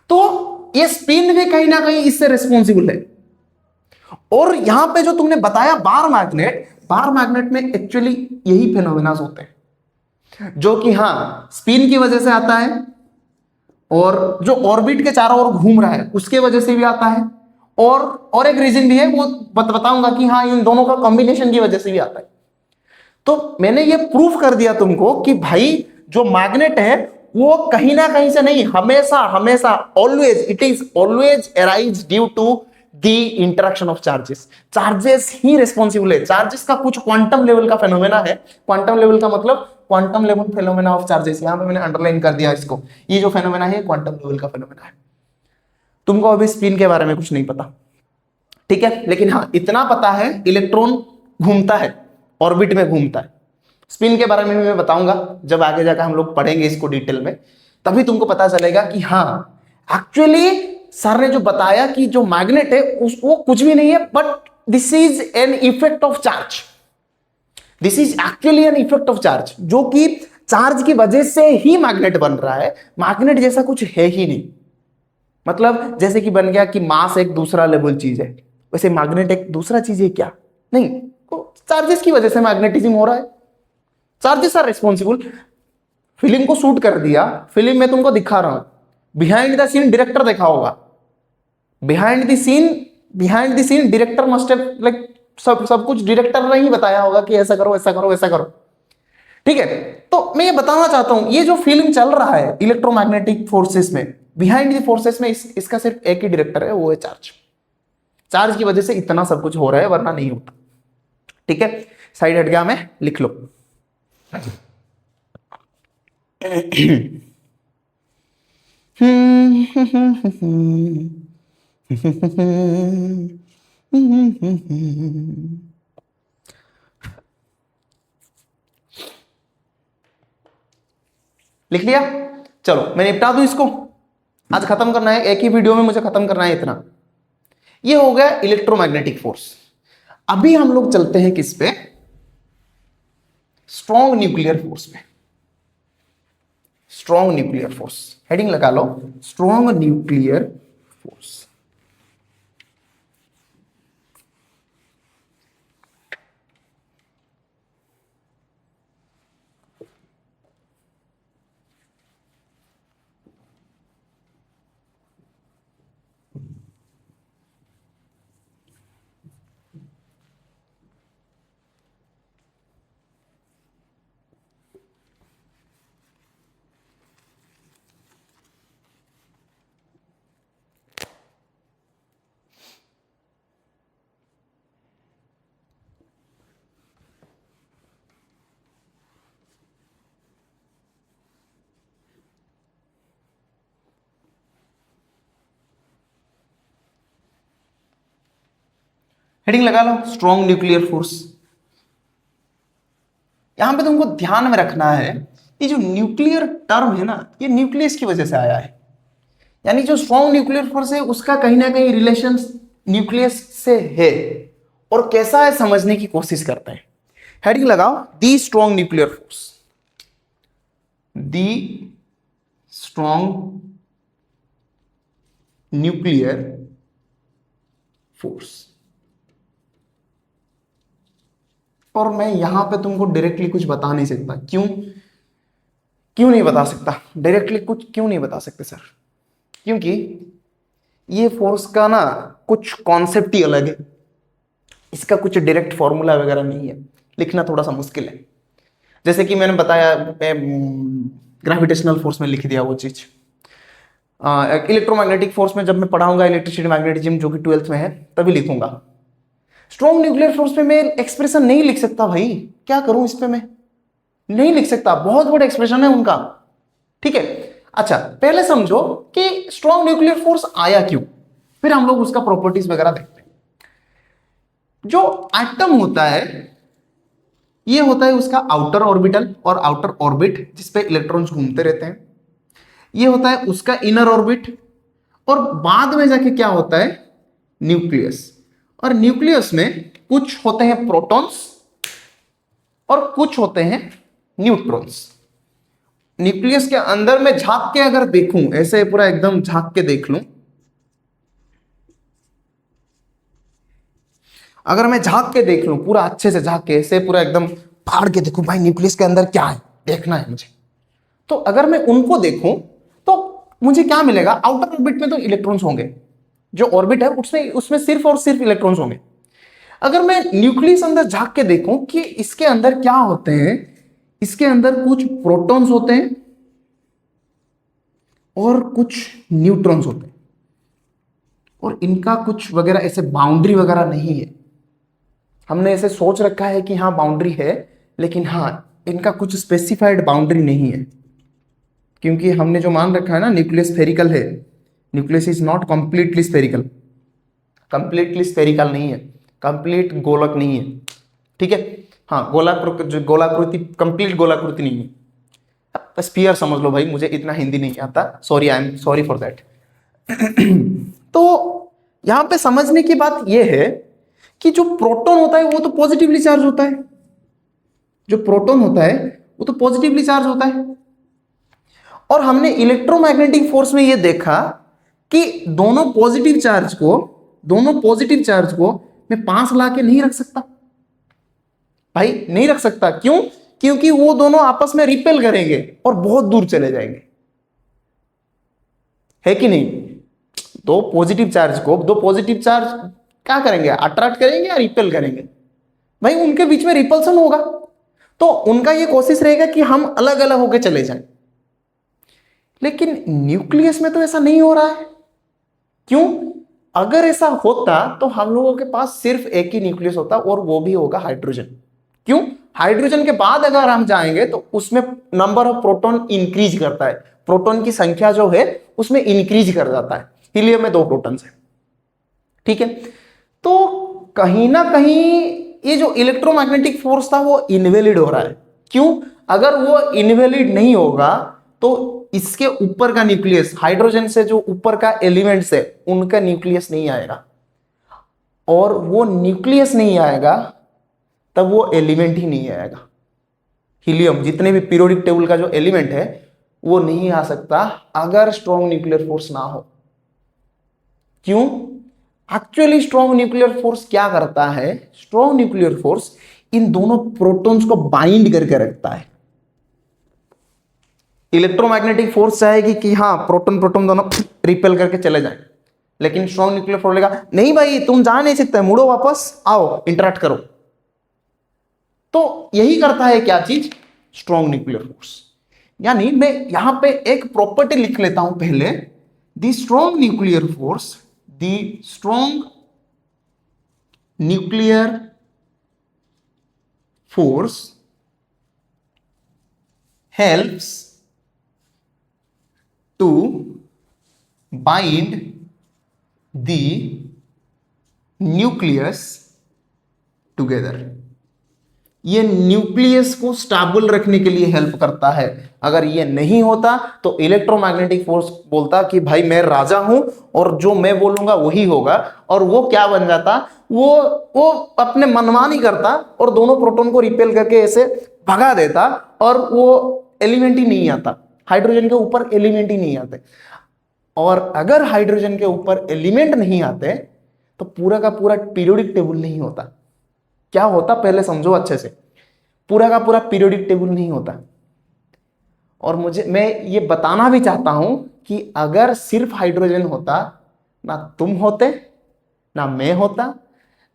तो ये स्पिन भी कहीं ना कहीं इससे रिस्पॉन्सिबल है। और यहां पे जो तुमने बताया बार मैग्नेट में एक्चुअली यही फिनोमेनास होते हैं, जो कि हाँ स्पिन की वजह से आता है, और जो ऑर्बिट के चारों ओर घूम रहा है उसके वजह से भी आता है, और एक रीजन भी है, वो बताऊंगा कि हाँ इन दोनों का कॉम्बिनेशन की वजह से भी आता है। तो मैंने ये प्रूफ कर दिया तुमको कि भाई जो मैग्नेट है वो कहीं ना कहीं से नहीं, हमेशा always it is always arise due to the interaction of charges ही रिस्पॉन्सिबल है। चार्जेस का कुछ क्वांटम लेवल का फेनोमेना है। क्वांटम लेवल का मतलब quantum level phenomena of charges, यहां पे मैंने अंडरलाइन कर दिया इसको। ये जो फेनोमेना है क्वांटम लेवल का फेनोमेना है। तुमको अभी स्पिन के बारे में कुछ नहीं पता, ठीक है, लेकिन हाँ इतना पता है इलेक्ट्रॉन घूमता है, ऑर्बिट में घूमता है। स्पिन के बारे में भी मैं बताऊंगा जब आगे जाकर हम लोग पढ़ेंगे इसको डिटेल में, तभी तुमको पता चलेगा कि हाँ एक्चुअली सर ने जो बताया कि जो मैग्नेट है वो कुछ भी नहीं है, but this is an effect of charge. This is actually an effect of charge, जो कि चार्ज की वजह से ही मैग्नेट बन रहा है। मैग्नेट जैसा कुछ है ही नहीं। मतलब जैसे कि बन गया कि मास एक दूसरा लेवल चीज है, वैसे मैग्नेट एक दूसरा चीज है क्या? नहीं, तो चार्जेस की वजह से मैग्नेटिज्म हो रहा है। Charges are responsible. फिल्म को शूट कर दिया, फिल्म में तुमको दिखा रहा हूं, बिहाइंड द सीन डायरेक्टर देखा होगा, behind the scene director must have like सब कुछ डायरेक्टर ने ही बताया होगा कि ऐसा करो ऐसा करो ऐसा करो, ठीक है। तो मैं ये बताना चाहता हूं, ये जो फिल्म चल रहा है इलेक्ट्रोमैग्नेटिक फोर्सेस में, बिहाइंड द फोर्सेस में इसका सिर्फ एक ही डायरेक्टर है, वो है चार्ज। चार्ज की वजह से इतना सब कुछ हो रहा है, वरना नहीं होता, ठीक है। साइड हट गया, मैं लिख लो। लिख लिया? चलो मैं निपटा दूं इसको, आज खत्म करना है, एक ही वीडियो में मुझे खत्म करना है इतना। ये हो गया इलेक्ट्रोमैग्नेटिक फोर्स। अभी हम लोग चलते हैं किस पे? स्ट्रॉन्ग न्यूक्लियर फोर्स पे। स्ट्रॉन्ग न्यूक्लियर फोर्स, हेडिंग लगा लो, स्ट्रॉन्ग न्यूक्लियर फोर्स। हेडिंग लगा लो, स्ट्रॉन्ग न्यूक्लियर फोर्स। यहां पे तुमको ध्यान में रखना है, ये जो न्यूक्लियर टर्म है ना, ये न्यूक्लियस की वजह से आया है। यानी जो स्ट्रॉन्ग न्यूक्लियर फोर्स है उसका कहीं ना कहीं रिलेशन न्यूक्लियस से है, और कैसा है समझने की कोशिश करते हैं। हेडिंग लगाओ, the strong nuclear force. The strong nuclear force. और मैं यहां पे तुमको डायरेक्टली कुछ बता नहीं सकता। क्यों नहीं बता सकता डायरेक्टली कुछ? क्यों नहीं बता सकते सर? क्योंकि ये फोर्स का ना कुछ कॉन्सेप्ट ही अलग है, इसका कुछ डायरेक्ट फॉर्मूला वगैरह नहीं है, लिखना थोड़ा सा मुश्किल है। जैसे कि मैंने बताया, ग्रेविटेशनल फोर्स में लिख दिया वो चीज। इलेक्ट्रोमैग्नेटिक फोर्स में जब मैं पढ़ाऊंगा इलेक्ट्रिसिटी मैग्नेटिज्म, जो कि 12th में है, तभी लिखूंगा। स्ट्रॉन्ग न्यूक्लियर फोर्स पे मैं एक्सप्रेशन नहीं लिख सकता भाई, क्या करूं इस पे? मैं नहीं लिख सकता, बहुत बड़ा एक्सप्रेशन है उनका। ठीक है, अच्छा पहले समझो कि स्ट्रॉन्ग न्यूक्लियर फोर्स आया क्यों, फिर हम लोग उसका प्रॉपर्टीज वगैरह देखते हैं। जो एटम होता है, ये होता है उसका आउटर ऑर्बिटल और आउटर ऑर्बिट, जिसपे इलेक्ट्रॉन्स घूमते रहते हैं। ये होता है उसका इनर ऑर्बिट, और बाद में जाके क्या होता है? न्यूक्लियस। और न्यूक्लियस में कुछ होते हैं प्रोटॉन्स और कुछ होते हैं न्यूट्रॉन्स। न्यूक्लियस के अंदर में झांक के अगर देखूं, ऐसे पूरा एकदम झांक के देख लूं, अगर मैं झांक के देख लूं पूरा अच्छे से, झांक के ऐसे पूरा एकदम फाड़ के देखूं, भाई न्यूक्लियस के अंदर क्या है देखना है मुझे, तो अगर मैं उनको देखूं तो मुझे क्या मिलेगा? आउटर ऑर्बिट में तो इलेक्ट्रॉन्स होंगे, जो ऑर्बिट है उसमें उसमें सिर्फ और सिर्फ इलेक्ट्रॉन्स होंगे। अगर मैं न्यूक्लियस अंदर झांक के देखूं कि इसके अंदर क्या होते हैं, इसके अंदर कुछ प्रोटॉन्स होते हैं और कुछ न्यूट्रॉन्स होते हैं, और इनका कुछ वगैरह ऐसे बाउंड्री वगैरह नहीं है। हमने ऐसे सोच रखा है कि हाँ बाउंड्री है, लेकिन हाँ इनका कुछ स्पेसिफाइड बाउंड्री नहीं है, क्योंकि हमने जो मान रखा है ना, न्यूक्लियस स्फेरिकल है। Nucleus is not completely spherical, completely spherical नहीं है, कंप्लीट गोलक नहीं है। ठीक है, हाँ गोलाकृति, कंप्लीट गोलाकृति नहीं है। स्फीयर समझ लो भाई, मुझे इतना हिंदी नहीं आता, sorry, I am sorry for that. तो यहां पे समझने की बात यह है कि जो प्रोटॉन होता है वो तो पॉजिटिवली चार्ज होता है, जो प्रोटॉन होता है वो तो पॉजिटिवली चार्ज होता है। और हमने इलेक्ट्रोमैग्नेटिक फोर्स में ये देखा कि दोनों पॉजिटिव चार्ज को मैं पास ला के नहीं रख सकता भाई, नहीं रख सकता। क्यों? क्योंकि वो दोनों आपस में रिपेल करेंगे और बहुत दूर चले जाएंगे, है कि नहीं? दो पॉजिटिव चार्ज क्या करेंगे? अट्रैक्ट करेंगे या रिपेल करेंगे? भाई उनके बीच में रिपल्सन होगा, तो उनका ये कोशिश रहेगा कि हम अलग अलग होकर चले जाएं। लेकिन न्यूक्लियस में तो ऐसा नहीं हो रहा है। क्यों? अगर ऐसा होता तो हम लोगों के पास सिर्फ एक ही न्यूक्लियस होता, और वो भी होगा हाइड्रोजन। क्यों? हाइड्रोजन के बाद अगर हम जाएंगे तो उसमें नंबर ऑफ प्रोटॉन इंक्रीज करता है, प्रोटॉन की संख्या जो है उसमें इंक्रीज कर जाता है। हीलियम में 2 प्रोटॉन्स है। ठीक है, तो कहीं ना कहीं ये जो इलेक्ट्रोमैग्नेटिक फोर्स था वो इनवैलिड हो रहा है। क्यों? अगर वो इनवैलिड नहीं होगा तो इसके ऊपर का न्यूक्लियस, हाइड्रोजन से जो ऊपर का एलिमेंट्स है उनका न्यूक्लियस नहीं आएगा, और वो न्यूक्लियस नहीं आएगा तब वो एलिमेंट ही नहीं आएगा। हीलियम, जितने भी पीरियोडिक टेबल का जो एलिमेंट है वो नहीं आ सकता अगर स्ट्रॉन्ग न्यूक्लियर फोर्स ना हो। क्यों? एक्चुअली स्ट्रॉन्ग न्यूक्लियर फोर्स क्या करता है? स्ट्रॉन्ग न्यूक्लियर फोर्स इन दोनों प्रोटॉन्स को बाइंड करके रखता है। इलेक्ट्रोमैग्नेटिक फोर्स चाहेगी कि हाँ प्रोटॉन दोनों रिपेल करके चले जाएं, लेकिन स्ट्रॉन्ग न्यूक्लियर फोर्स लेगा नहीं भाई, तुम जा नहीं सकते, मुड़ो वापस, आओ इंटरैक्ट करो। तो यही करता है क्या चीज? Strong nuclear force. यानी मैं यहां पे एक प्रॉपर्टी लिख लेता हूं पहले, the strong nuclear force, the strong nuclear force helps to bind the nucleus together। ये न्यूक्लियस को स्टेबल रखने के लिए हेल्प करता है। अगर ये नहीं होता तो इलेक्ट्रोमैग्नेटिक फोर्स बोलता कि भाई मैं राजा हूं और जो मैं बोलूंगा वही होगा, और वो क्या बन जाता? वो अपने मनमानी करता और दोनों प्रोटॉन को रिपेल करके ऐसे भगा देता, और वो एलिमेंट ही नहीं आता। हाइड्रोजन के ऊपर एलिमेंट ही नहीं आते। और अगर हाइड्रोजन के ऊपर एलिमेंट नहीं आते तो पूरा का पूरा पीरियोडिक टेबल नहीं होता। क्या होता पहले समझो अच्छे से, पूरा का पूरा पीरियोडिक टेबल नहीं होता। और मैं ये बताना भी चाहता हूं कि अगर सिर्फ हाइड्रोजन होता, ना तुम होते, ना मैं होता,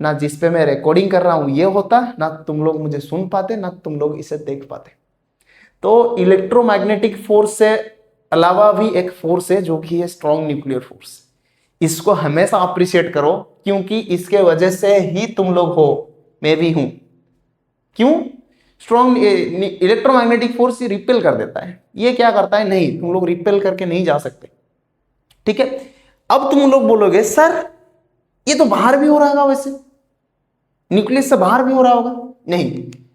ना जिस पे मैं रिकॉर्डिंग कर रहा हूं ये होता, ना तुम लोग मुझे सुन पाते, ना तुम लोग इसे देख पाते। तो इलेक्ट्रोमैग्नेटिक फोर्स से अलावा भी एक फोर्स है जो कि है स्ट्रॉन्ग न्यूक्लियर फोर्स। इसको हमेशा अप्रिशिएट करो, क्योंकि इसके वजह से ही तुम लोग हो, मैं भी हूं। क्यों? स्ट्रॉन्ग इलेक्ट्रोमैग्नेटिक फोर्स रिपेल कर देता है। ये क्या करता है? नहीं, तुम लोग रिपेल करके नहीं जा सकते। ठीक है, अब तुम लोग बोलोगे सर ये तो बाहर भी हो रहा होगा, वैसे न्यूक्लियस से बाहर भी हो रहा होगा। नहीं,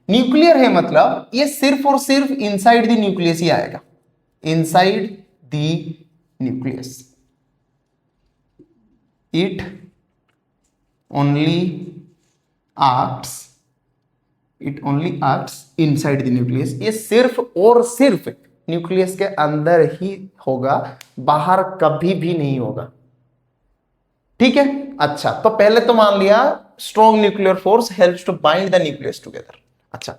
न्यूक्लियर है मतलब ये सिर्फ और सिर्फ इनसाइड द न्यूक्लियस ही आएगा, inside the nucleus. It only acts inside the nucleus. ये सिर्फ और सिर्फ न्यूक्लियस के अंदर ही होगा, बाहर कभी भी नहीं होगा। ठीक है, अच्छा तो पहले तो मान लिया strong nuclear force helps to bind the nucleus together. अच्छा,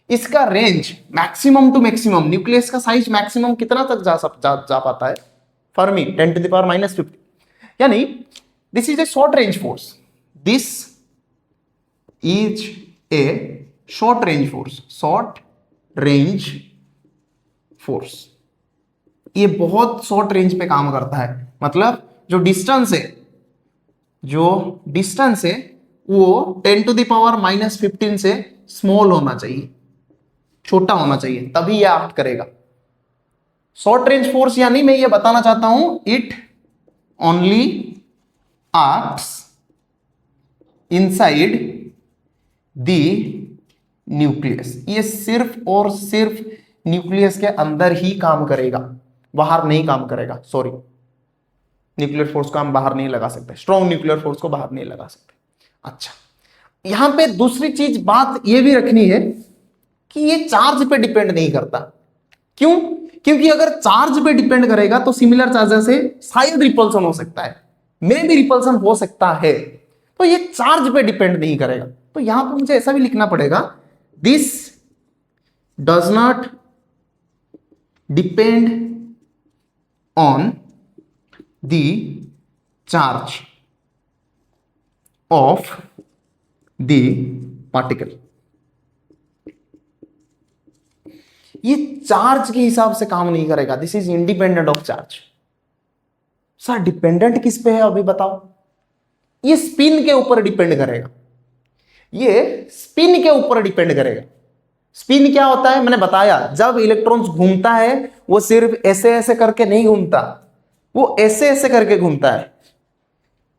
इसका range maximum to maximum, nucleus का साइज मैक्सिमम कितना तक जा पाता है? फर्मी 10⁻⁻⁵, यानी this is a short range force. This is a short range force. ये बहुत शॉर्ट रेंज पे काम करता है, मतलब जो डिस्टेंस है वो 10⁻⁻15 से स्मॉल होना चाहिए, छोटा होना चाहिए, तभी ये एक्ट करेगा। शॉर्ट रेंज फोर्स यानी मैं ये बताना चाहता हूं it only acts inside the nucleus. ये सिर्फ और सिर्फ न्यूक्लियस के अंदर ही काम करेगा, बाहर नहीं काम करेगा। सॉरी, न्यूक्लियर फोर्स को हम बाहर नहीं लगा सकते, स्ट्रॉन्ग न्यूक्लियर फोर्स को बाहर नहीं लगा सकते। अच्छा, यहां पे दूसरी चीज बात यह भी रखनी है कि ये चार्ज पे डिपेंड नहीं करता। क्यों? क्योंकि अगर चार्ज पे डिपेंड करेगा तो सिमिलर चार्जेस से शायद रिपल्सन हो सकता है, में भी रिपल्सन हो सकता है, तो ये चार्ज पे डिपेंड नहीं करेगा। तो यहां पर मुझे ऐसा भी लिखना पड़ेगा, this does not depend on the charge of the particle. ये चार्ज के हिसाब से काम नहीं करेगा, this is independent of charge. Sir dependent किस पे है अभी बताओ? ये स्पिन के ऊपर डिपेंड करेगा, ये स्पिन के ऊपर डिपेंड करेगा। स्पिन क्या होता है मैंने बताया, जब इलेक्ट्रॉन्स घूमता है वो सिर्फ ऐसे ऐसे करके नहीं घूमता, वो ऐसे ऐसे करके घूमता है।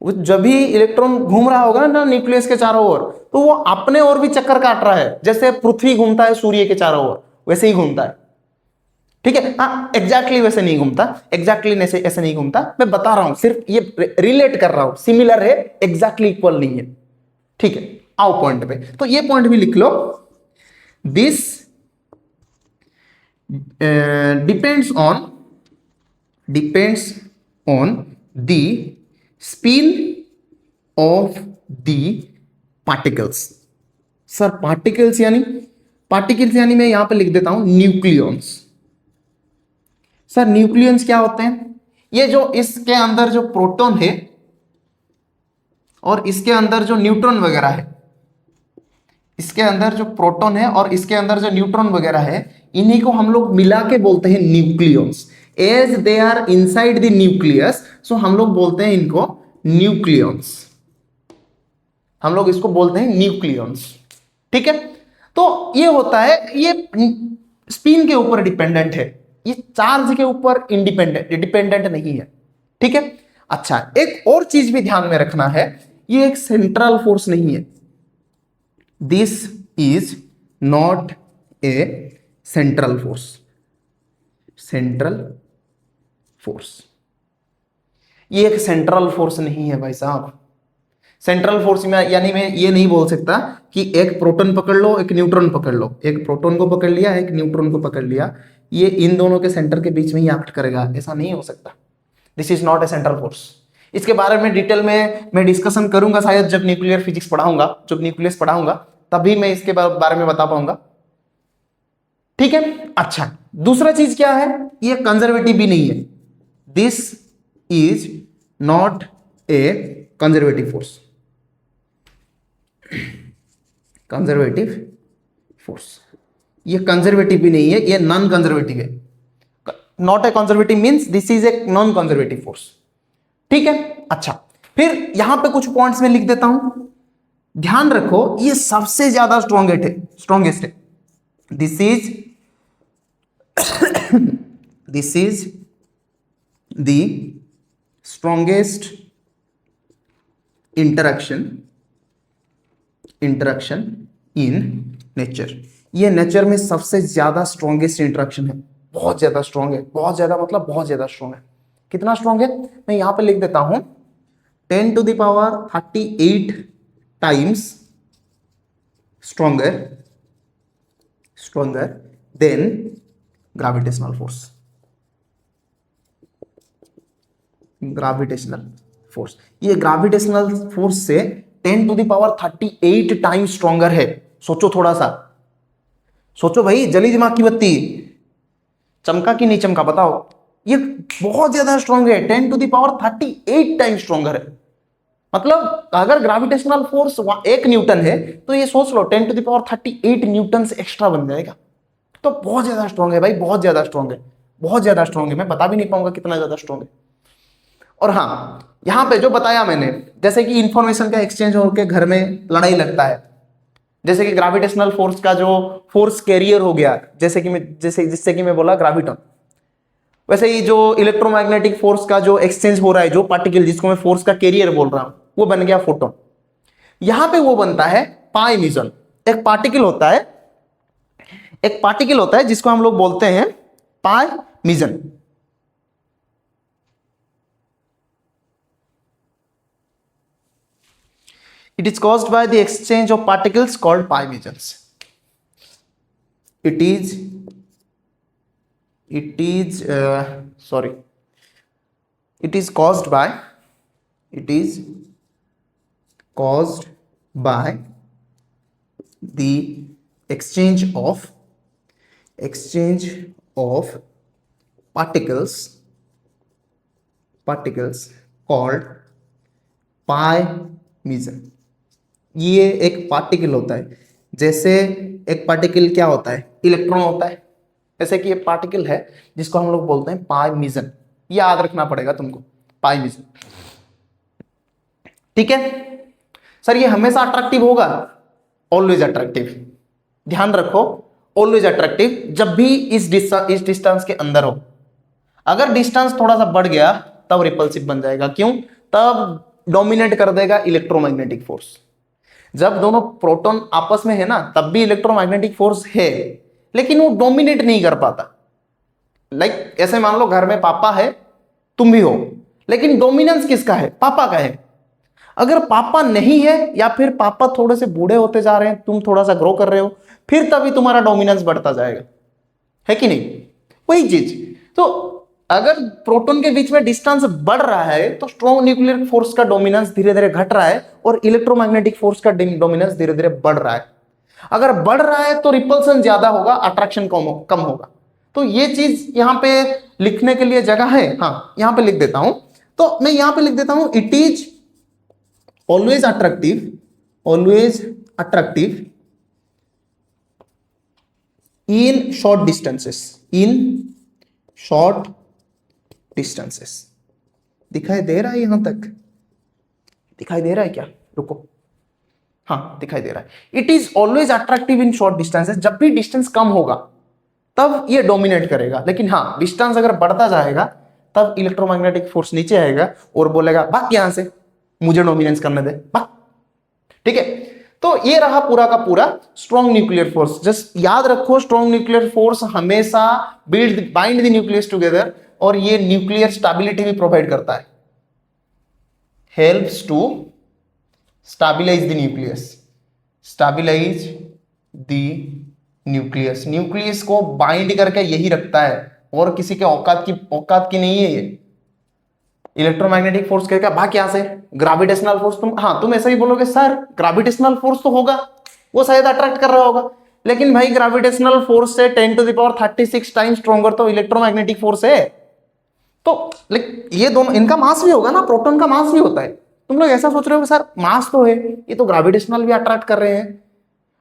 वो जब भी इलेक्ट्रॉन घूम रहा होगा ना न्यूक्लियस के चारों ओर, तो वो अपने ओर भी चक्कर काट रहा है, जैसे पृथ्वी घूमता है सूर्य के चारों ओर, वैसे ही घूमता है। ठीक है, हाँ एग्जैक्टली वैसे नहीं घूमता, एग्जैक्टली ऐसे नहीं घूमता, मैं बता रहा हूं, सिर्फ ये रिलेट कर रहा हूं, सिमिलर है, एग्जैक्टली इक्वल नहीं है। ठीक है, आओ पॉइंट पे, तो ये पॉइंट भी लिख लो, this depends on the spin of the particles. Sir particles यानी मैं यहां पे लिख देता हूं न्यूक्लियॉन्स। सर न्यूक्लियॉन्स क्या होते हैं? ये जो इसके अंदर जो प्रोटॉन है और इसके अंदर जो न्यूट्रॉन वगैरह है, इसके अंदर जो प्रोटॉन है और इसके अंदर जो न्यूट्रॉन वगैरह है, इन्हीं को हम लोग मिला के बोलते हैं nucleons. As they are inside the nucleus, so हम लोग बोलते हैं इनको न्यूक्लियॉन्स, हम लोग इसको बोलते हैं न्यूक्लियॉन्स। ठीक है, तो ये होता है, ये स्पिन के ऊपर डिपेंडेंट है, ये चार्ज के ऊपर डिपेंडेंट नहीं है। ठीक है, अच्छा एक और चीज भी ध्यान में रखना है, ये एक सेंट्रल फोर्स नहीं है, this is not a central force, ये एक सेंट्रल फोर्स नहीं है भाई साहब। सेंट्रल फोर्स में यानी मैं ये नहीं बोल सकता कि एक प्रोटॉन पकड़ लो एक न्यूट्रॉन पकड़ लो, एक प्रोटॉन को पकड़ लिया एक न्यूट्रॉन को पकड़ लिया, ये इन दोनों के सेंटर के बीच में ही एक्ट करेगा, ऐसा नहीं हो सकता। This is not a central force. इसके बारे में डिटेल में मैं डिस्कशन करूंगा शायद जब न्यूक्लियर फिजिक्स पढ़ाऊंगा, जब न्यूक्लियस पढ़ाऊंगा तभी मैं इसके बारे में बता पाऊंगा। ठीक है, अच्छा दूसरा चीज क्या है, ये कंजर्वेटिव भी नहीं है। This is not a conservative force, conservative force, ये कंजर्वेटिव भी नहीं है, ये नॉन कंजर्वेटिव है। Not a conservative means this is a non conservative force. ठीक है, अच्छा फिर यहां पे कुछ पॉइंट्स में लिख देता हूं, ध्यान रखो ये सबसे ज्यादा स्ट्रॉन्गेस्ट है। This is the strongest interaction in nature. ये नेचर में सबसे ज्यादा स्ट्रॉन्गेस्ट इंटरेक्शन है, बहुत ज्यादा स्ट्रॉन्ग है, बहुत ज्यादा मतलब बहुत ज्यादा स्ट्रॉन्ग है। कितना स्ट्रॉन्ग है मैं यहां पे लिख देता हूं, 10 to the power 38 times stronger than gravitational force। ये ग्रेविटेशनल फोर्स से 10 to the power 38 times stronger है। सोचो थोड़ा सा, सोचो भाई, जली दिमाग की बत्ती, चमका कि नहीं चमका बताओ। ये बहुत ज्यादा स्ट्रॉन्ग है, 10 to the power 38 times stronger है। मतलब अगर ग्रेविटेशनल फोर्स 1 न्यूटन है तो ये सोच लो 10 to the power 38 न्यूटन से एक्स्ट्रा बन जाएगा। तो बहुत ज्यादा स्ट्रॉन्ग है भाई, बहुत ज्यादा स्ट्रॉन्ग है, बहुत ज्यादा स्ट्रॉन्ग है, मैं बता भी नहीं पाऊंगा कितना ज्यादा स्ट्रॉन्ग है। और हाँ, यहां पे जो बताया मैंने, जैसे कि इंफॉर्मेशन का एक्सचेंज होकर घर में लड़ाई लगता है, जैसे कि ग्रेविटेशनल फोर्स का जो फोर्स कैरियर हो गया, जिससे कि मैं बोला ग्रेविटॉन, वैसे ही जो इलेक्ट्रोमैग्नेटिक फोर्स का जो एक्सचेंज हो रहा है, जो पार्टिकल जिसको मैं फोर्स का कैरियर बोल रहा हूं, वो बन गया फोटोन। यहां पे वो बनता है पाई मीजन। एक पार्टिकल होता है जिसको हम लोग बोलते हैं पाई मीजन। It is caused by the exchange of particles called pi mesons. It is caused by the exchange of particles called pi meson। ये एक पार्टिकल होता है, जैसे एक पार्टिकल क्या होता है, इलेक्ट्रॉन होता है, जैसे कि ये पार्टिकल है जिसको हम लोग बोलते हैं पाई मीजन। याद रखना पड़ेगा तुमको, पाई मीजन। ठीक है सर, ये हमेशा अट्रैक्टिव होगा, ऑलवेज अट्रैक्टिव। ध्यान रखो, ऑलवेज अट्रैक्टिव जब भी इस डिस्टेंस के अंदर हो। अगर डिस्टेंस थोड़ा सा बढ़ गया तब रिपल्सिव बन जाएगा। क्यों? तब डोमिनेट कर देगा इलेक्ट्रोमैग्नेटिक फोर्स। जब दोनों प्रोटॉन आपस में है ना, तब भी इलेक्ट्रोमैग्नेटिक फोर्स है, लेकिन वो डोमिनेट नहीं कर पाता। लाइक ऐसे मान लो घर में पापा है, तुम भी हो, लेकिन डोमिनेंस किसका है? पापा का है। अगर पापा नहीं है, या फिर पापा थोड़े से बूढ़े होते जा रहे हैं, तुम थोड़ा सा ग्रो कर रहे हो, फिर तभी तुम्हारा डोमिनेंस बढ़ता जाएगा, है कि नहीं? वही चीज। तो अगर प्रोटॉन के बीच में डिस्टेंस बढ़ रहा है तो स्ट्रॉन्ग न्यूक्लियर फोर्स का डोमिनेंस धीरे धीरे घट रहा है, और इलेक्ट्रोमैग्नेटिक फोर्स का डोमिनेंस धीरे धीरे बढ़ रहा है। अगर बढ़ रहा है तो रिपल्सन ज्यादा होगा, अट्रैक्शन कम होगा। तो ये चीज यहां पे लिखने के लिए जगह है, हाँ यहां पे लिख देता हूं। तो मैं यहां पे लिख देता हूं, it is always attractive in short distances. दिखाई दे रहा है? यहां तक दिखाई दे रहा है क्या? रुको, हाँ दिखाई दे रहा है। It is always attractive in short distances. जब भी डिस्टेंस कम होगा तब ये डोमिनेट करेगा, लेकिन हाँ डिस्टेंस अगर बढ़ता जाएगा तब इलेक्ट्रोमैग्नेटिक फोर्स नीचे आएगा और बोलेगा भाग यहां से, मुझे डोमिनेंस करने दे, भाग। ठीक है, तो ये रहा पूरा का पूरा स्ट्रॉन्ग न्यूक्लियर फोर्स। जस्ट याद रखो, स्ट्रॉन्ग न्यूक्लियर फोर्स हमेशा बाइंड द न्यूक्लियस टुगेदर, और ये न्यूक्लियर स्टेबिलिटी भी प्रोवाइड करता है, helps to stabilise the nucleus, stabilise the nucleus. Nucleus को बाइंड करके यही रखता है, और किसी के औकात की नहीं है ये। इलेक्ट्रोमैग्नेटिक फोर्स क्या भाग क्या से, ग्रेविटेशनल फोर्स। तुम ऐसा ही बोलोगे सर ग्रेविटेशनल फोर्स तो होगा, वो शायद अट्रैक्ट कर रहा होगा, लेकिन भाई ग्रेविटेशनल फोर्स से 10⁻36 टाइम स्ट्रॉन्गर तो इलेक्ट्रोमैग्नेटिक फोर्स है। तो ये दोनों, इनका मास भी होगा ना, प्रोटॉन का मास भी होता है। तुम लोग ऐसा सोच रहे हो सर मास तो है, ये तो ग्रेविटेशनल भी अट्रैक्ट कर रहे हैं।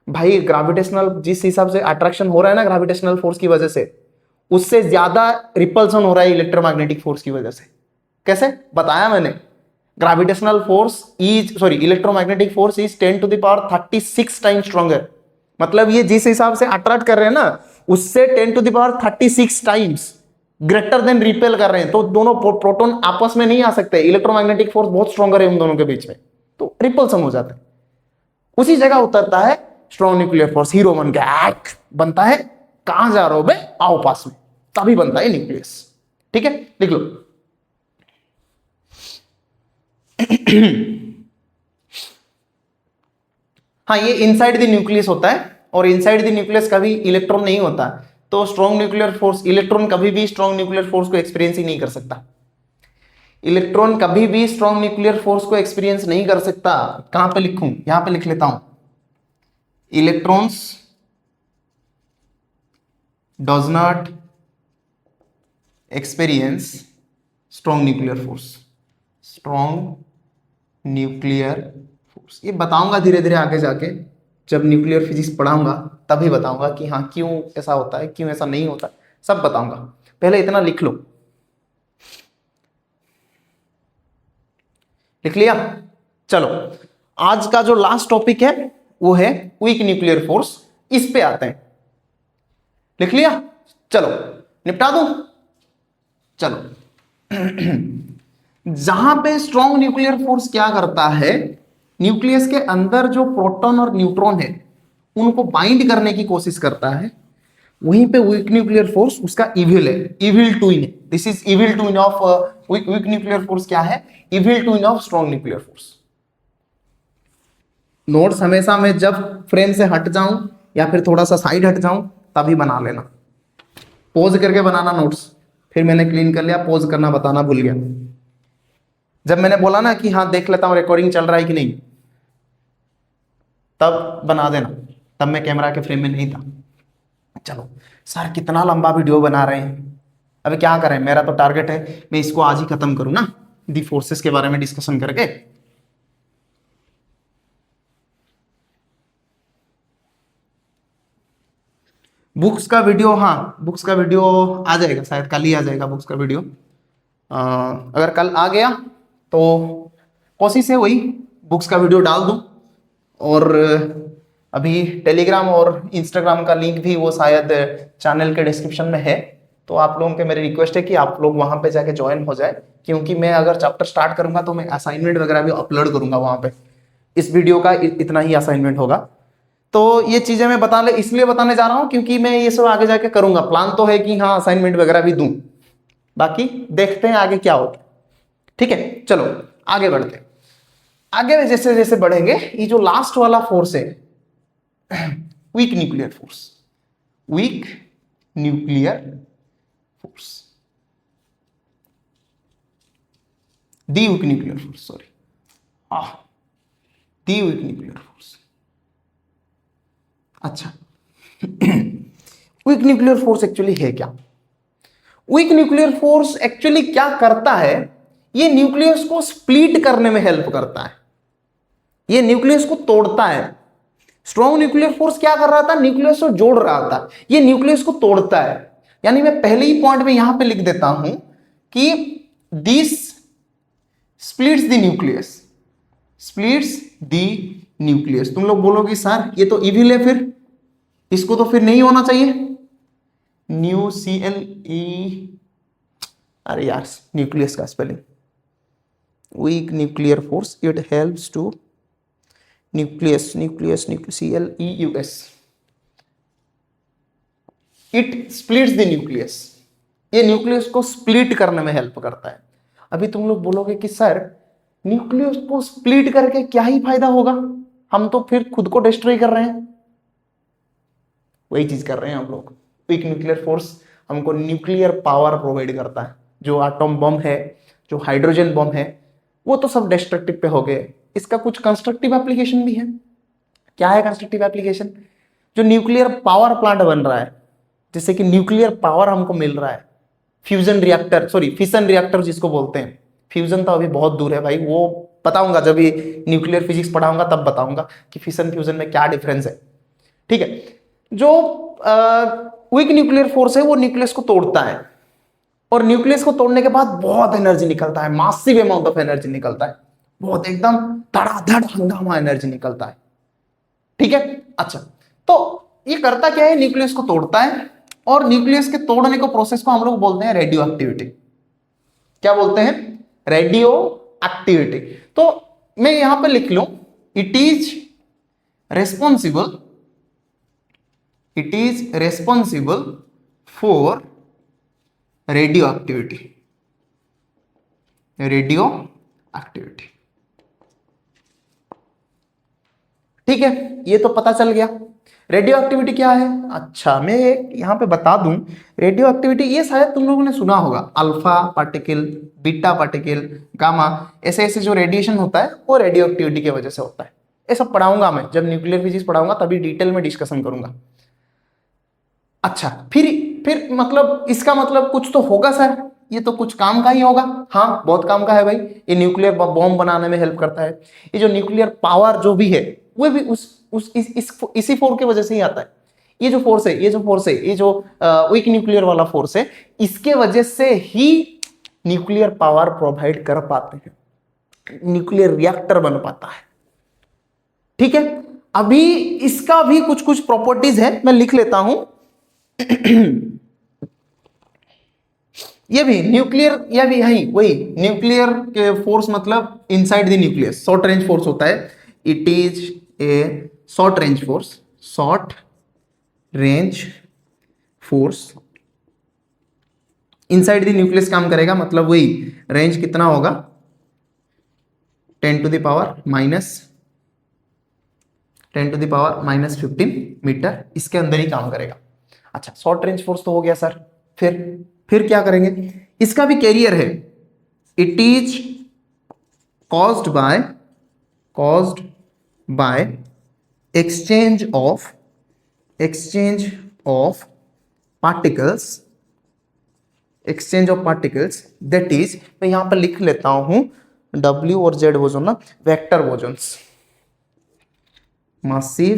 भाई ग्रेविटेशनल जिस हिसाब से अट्रैक्शन हो रहा है ना ग्रेविटेशनल फोर्स की वजह से, उससे ज्यादा रिपल्सन हो रहा है इलेक्ट्रोमैग्नेटिक फोर्स की वजह से। कैसे बताया मैंने, gravitational force electromagnetic force is 10⁻36 time stronger. मतलब ये जिस हिसाब से अट्रैक्ट कर रहे हैं ना, उससे 10⁻36 टाइम्स ग्रेटर देन रिपेल कर रहे हैं। तो दोनों प्रोटॉन आपस में नहीं आ सकते, इलेक्ट्रोमैग्नेटिक फोर्स बहुत स्ट्रॉन्गर है उन दोनों के बीच में, तो रिपल्सन हो जाता है। उसी जगह उतरता है स्ट्रॉन्ग न्यूक्लियर फोर्स, हीरो बन के बनता है। कहां जा रहे हो बे, आओ पास में, तभी बनता है न्यूक्लियस। ठीक है, लिख लो। हाँ, ये इनसाइड द न्यूक्लियस होता है, और इनसाइड द न्यूक्लियस कभी इलेक्ट्रॉन नहीं होता। तो स्ट्रॉन्ग न्यूक्लियर फोर्स, इलेक्ट्रॉन कभी भी स्ट्रॉन्ग न्यूक्लियर फोर्स को एक्सपीरियंस ही नहीं कर सकता। इलेक्ट्रॉन कभी भी स्ट्रॉन्ग न्यूक्लियर फोर्स को एक्सपीरियंस नहीं कर सकता। कहां पे लिखूं, यहां पे लिख लेता हूं, electrons does not experience strong nuclear force, strong nuclear force. ये बताऊंगा धीरे धीरे आगे जाके, जब न्यूक्लियर फिजिक्स पढ़ाऊंगा तभी बताऊंगा कि हाँ क्यों ऐसा होता है, क्यों ऐसा नहीं होता, सब बताऊंगा। पहले इतना लिख लो, लिख लिया। चलो आज का जो लास्ट टॉपिक है वो है वीक न्यूक्लियर फोर्स, इस पे आते हैं। लिख लिया, चलो निपटा दूं। चलो जहां पे स्ट्रॉन्ग न्यूक्लियर फोर्स क्या करता है, न्यूक्लियस के अंदर जो प्रोटॉन और न्यूट्रॉन है उनको बाइंड करने की कोशिश करता है, वहीं पे वीक न्यूक्लियर फोर्स उसका इविल है, इविल ट्विन है। This is evil twin of week nuclear force. क्या है, evil twin of strong nuclear force. Notes हमेशा मैं जब फ्रेम से हट जाऊं या फिर थोड़ा सा साइड हट जाऊं तभी बना लेना, पॉज करके बनाना नोट्स। फिर मैंने क्लीन कर लिया, पॉज करना बताना भूल गया। जब मैंने बोला ना कि हाँ देख लेता हूं रिकॉर्डिंग चल रहा है कि नहीं, तब बना देना, तब मैं कैमरा के फ्रेम में नहीं था। चलो सर कितना लंबा वीडियो बना रहे हैं, अभी क्या करें, मेरा तो टारगेट है मैं इसको आज ही खत्म करूं ना, दी फोर्सेस के बारे में डिस्कशन करके। बुक्स का वीडियो, हाँ बुक्स का वीडियो आ जाएगा, शायद कल ही आ जाएगा बुक्स का वीडियो। अगर कल आ गया तो कोशिश है वही बुक्स का वीडियो डाल दूं। और अभी टेलीग्राम और इंस्टाग्राम का लिंक भी वो शायद चैनल के डिस्क्रिप्शन में है, तो आप लोगों के मेरी रिक्वेस्ट है कि आप लोग वहां पे जाके ज्वाइन हो जाए, क्योंकि मैं अगर चैप्टर स्टार्ट करूंगा तो मैं असाइनमेंट वगैरह भी अपलोड करूंगा वहां पे। इस वीडियो का इतना ही असाइनमेंट होगा। तो ये चीजें मैं इसलिए बताने जा रहा हूं क्योंकि मैं ये सब आगे जाके करूंगा। प्लान तो है कि हाँ असाइनमेंट वगैरह भी दूं, बाकी देखते हैं आगे क्या होता है। ठीक है, चलो आगे बढ़ते हैं। आगे जैसे जैसे बढ़ेंगे, ये जो लास्ट वाला फोर्स है weak nuclear force, weak nuclear force, the weak nuclear force, sorry the weak nuclear force. अच्छा वीक न्यूक्लियर फोर्स एक्चुअली है क्या? वीक न्यूक्लियर फोर्स एक्चुअली क्या करता है, ये न्यूक्लियस को स्प्लिट करने में हेल्प करता है, ये न्यूक्लियस को तोड़ता है। स्ट्रॉन्ग न्यूक्लियर फोर्स क्या कर रहा था, न्यूक्लियस को जोड़ रहा था, ये न्यूक्लियस को तोड़ता है। यानी मैं पहले ही पॉइंट में यहां पे लिख देता हूं कि this splits the nucleus, splits the nucleus. तुम लोग बोलोगे सर ये तो इविल है, फिर इसको तो फिर नहीं होना चाहिए। न्यू CLE, अरे यार न्यूक्लियस का spelling, weak nuclear force, it helps to nucleus, nucleus CLEUS, it splits the nucleus, ये न्यूक्लियस को स्प्लिट करने में हेल्प करता है। अभी तुम लोग बोलोगे कि सर न्यूक्लियस को स्प्लिट करके क्या ही फायदा होगा, हम तो फिर खुद को डिस्ट्रॉय कर रहे हैं। वही चीज कर रहे हैं हम लोग। वीक न्यूक्लियर फोर्स हमको न्यूक्लियर पावर प्रोवाइड करता है। जो एटॉम बम है, जो हाइड्रोजन बम है, वो तो सब डिस्ट्रक्टिव पे हो गए। इसका कुछ कंस्ट्रक्टिव एप्लीकेशन भी है। क्या है कंस्ट्रक्टिव एप्लीकेशन? जो न्यूक्लियर पावर प्लांट बन रहा है, जैसे कि न्यूक्लियर पावर हमको मिल रहा है, fusion reactor, sorry fission reactor जिसको बोलते हैं। फ्यूजन तो अभी बहुत दूर है भाई, वो बताऊंगा जब भी न्यूक्लियर फिजिक्स पढ़ाऊंगा तब बताऊंगा कि फिशन फ्यूजन में क्या डिफरेंस है। ठीक है। जो वीक न्यूक्लियर फोर्स है वो न्यूक्लियस को तोड़ता है, और न्यूक्लियस को तोड़ने के बाद बहुत एनर्जी निकलता है, मासिव अमाउंट ऑफ एनर्जी निकलता है, बहुत एकदम धड़ाधड़ हंगामा एनर्जी निकलता है। ठीक है। अच्छा, तो ये करता क्या है? न्यूक्लियस को तोड़ता है, और न्यूक्लियस के तोड़ने को प्रोसेस को हम लोग बोलते हैं रेडियो एक्टिविटी। क्या बोलते हैं? Radio activity. तो मैं यहां पे लिख लूं, it is responsible, it is responsible for radio activity, radio activity. ठीक है, ये तो पता चल गया। रेडियो एक्टिविटी क्या है? अच्छा, मैं यहां पे बता दूं, रेडियो एक्टिविटी ये शायद तुम लोगों ने सुना होगा, alpha particle, beta particle, gamma, ऐसे ऐसे जो रेडिएशन होता है वो रेडियो एक्टिविटी की वजह से होता है। ये सब पढ़ाऊंगा मैं, जब न्यूक्लियर फिजिक्स पढ़ाऊंगा तभी डिटेल में डिस्कशन करूंगा। अच्छा, फिर मतलब इसका मतलब कुछ तो होगा सर, ये तो कुछ काम का ही होगा। हाँ, बहुत काम का है भाई। ये न्यूक्लियर बॉम्ब बनाने में हेल्प करता है। ये जो न्यूक्लियर पावर जो भी है वो भी इसी फोर्स की वजह से ही आता है। ये जो फोर्स है, ये जो वीक न्यूक्लियर वाला फोर्स है, इसके वजह से ही न्यूक्लियर पावर प्रोवाइड कर पाते हैं, न्यूक्लियर रिएक्टर बन पाता है। ठीक है। अभी इसका भी कुछ कुछ प्रॉपर्टीज है, मैं लिख लेता हूं। ये भी न्यूक्लियर, ये भी वही न्यूक्लियर के फोर्स मतलब inside the nucleus short range force होता है। It is a short range force, short range force inside the nucleus काम करेगा। मतलब वही रेंज कितना होगा, 10 to the power minus 15 metre, इसके अंदर ही काम करेगा। अच्छा, शॉर्ट रेंज फोर्स तो हो गया सर। फिर क्या करेंगे? इसका भी कैरियर है। It is caused by exchange of particles, that is, मैं यहां पर लिख लेता हूं W और Z बोसोन ना, vector bosons, massive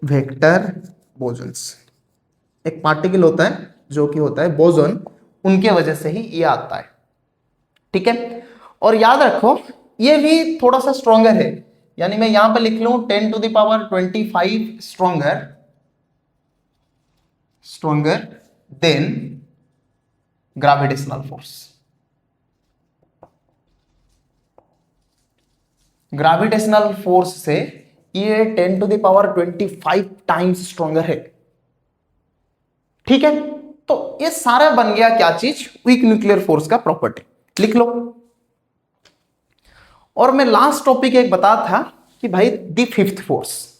vector bosons. एक पार्टिकल होता है जो कि होता है बोसोन, उनके वजह से ही ये आता है। ठीक है। और याद रखो ये भी थोड़ा सा स्ट्रॉन्गर है, यानी मैं यहां पे लिख लूं 10 to the power 25 stronger than gravitational force. Gravitational force से ये 10 to the power 25 times stronger है। ठीक है। तो ये सारा बन गया क्या चीज? वीक न्यूक्लियर फोर्स का प्रॉपर्टी। लिख लो। और मैं लास्ट टॉपिक एक बता था कि भाई द फिफ्थ फोर्स।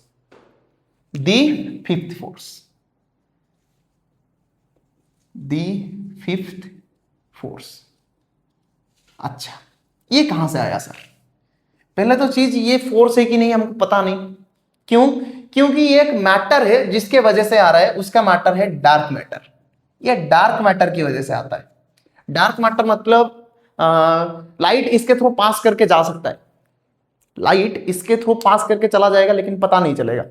अच्छा, ये कहां से आया सर? पहले तो चीज, ये फोर्स है कि नहीं हमको पता नहीं। क्यों? क्योंकि ये एक मैटर है जिसके वजह से आ रहा है, उसका मैटर है डार्क मैटर। ये डार्क मैटर की वजह से आता है। डार्क मैटर मतलब लाइट इसके थ्रू पास करके जा सकता है, लाइट इसके थ्रू पास करके चला जाएगा लेकिन पता नहीं चलेगा।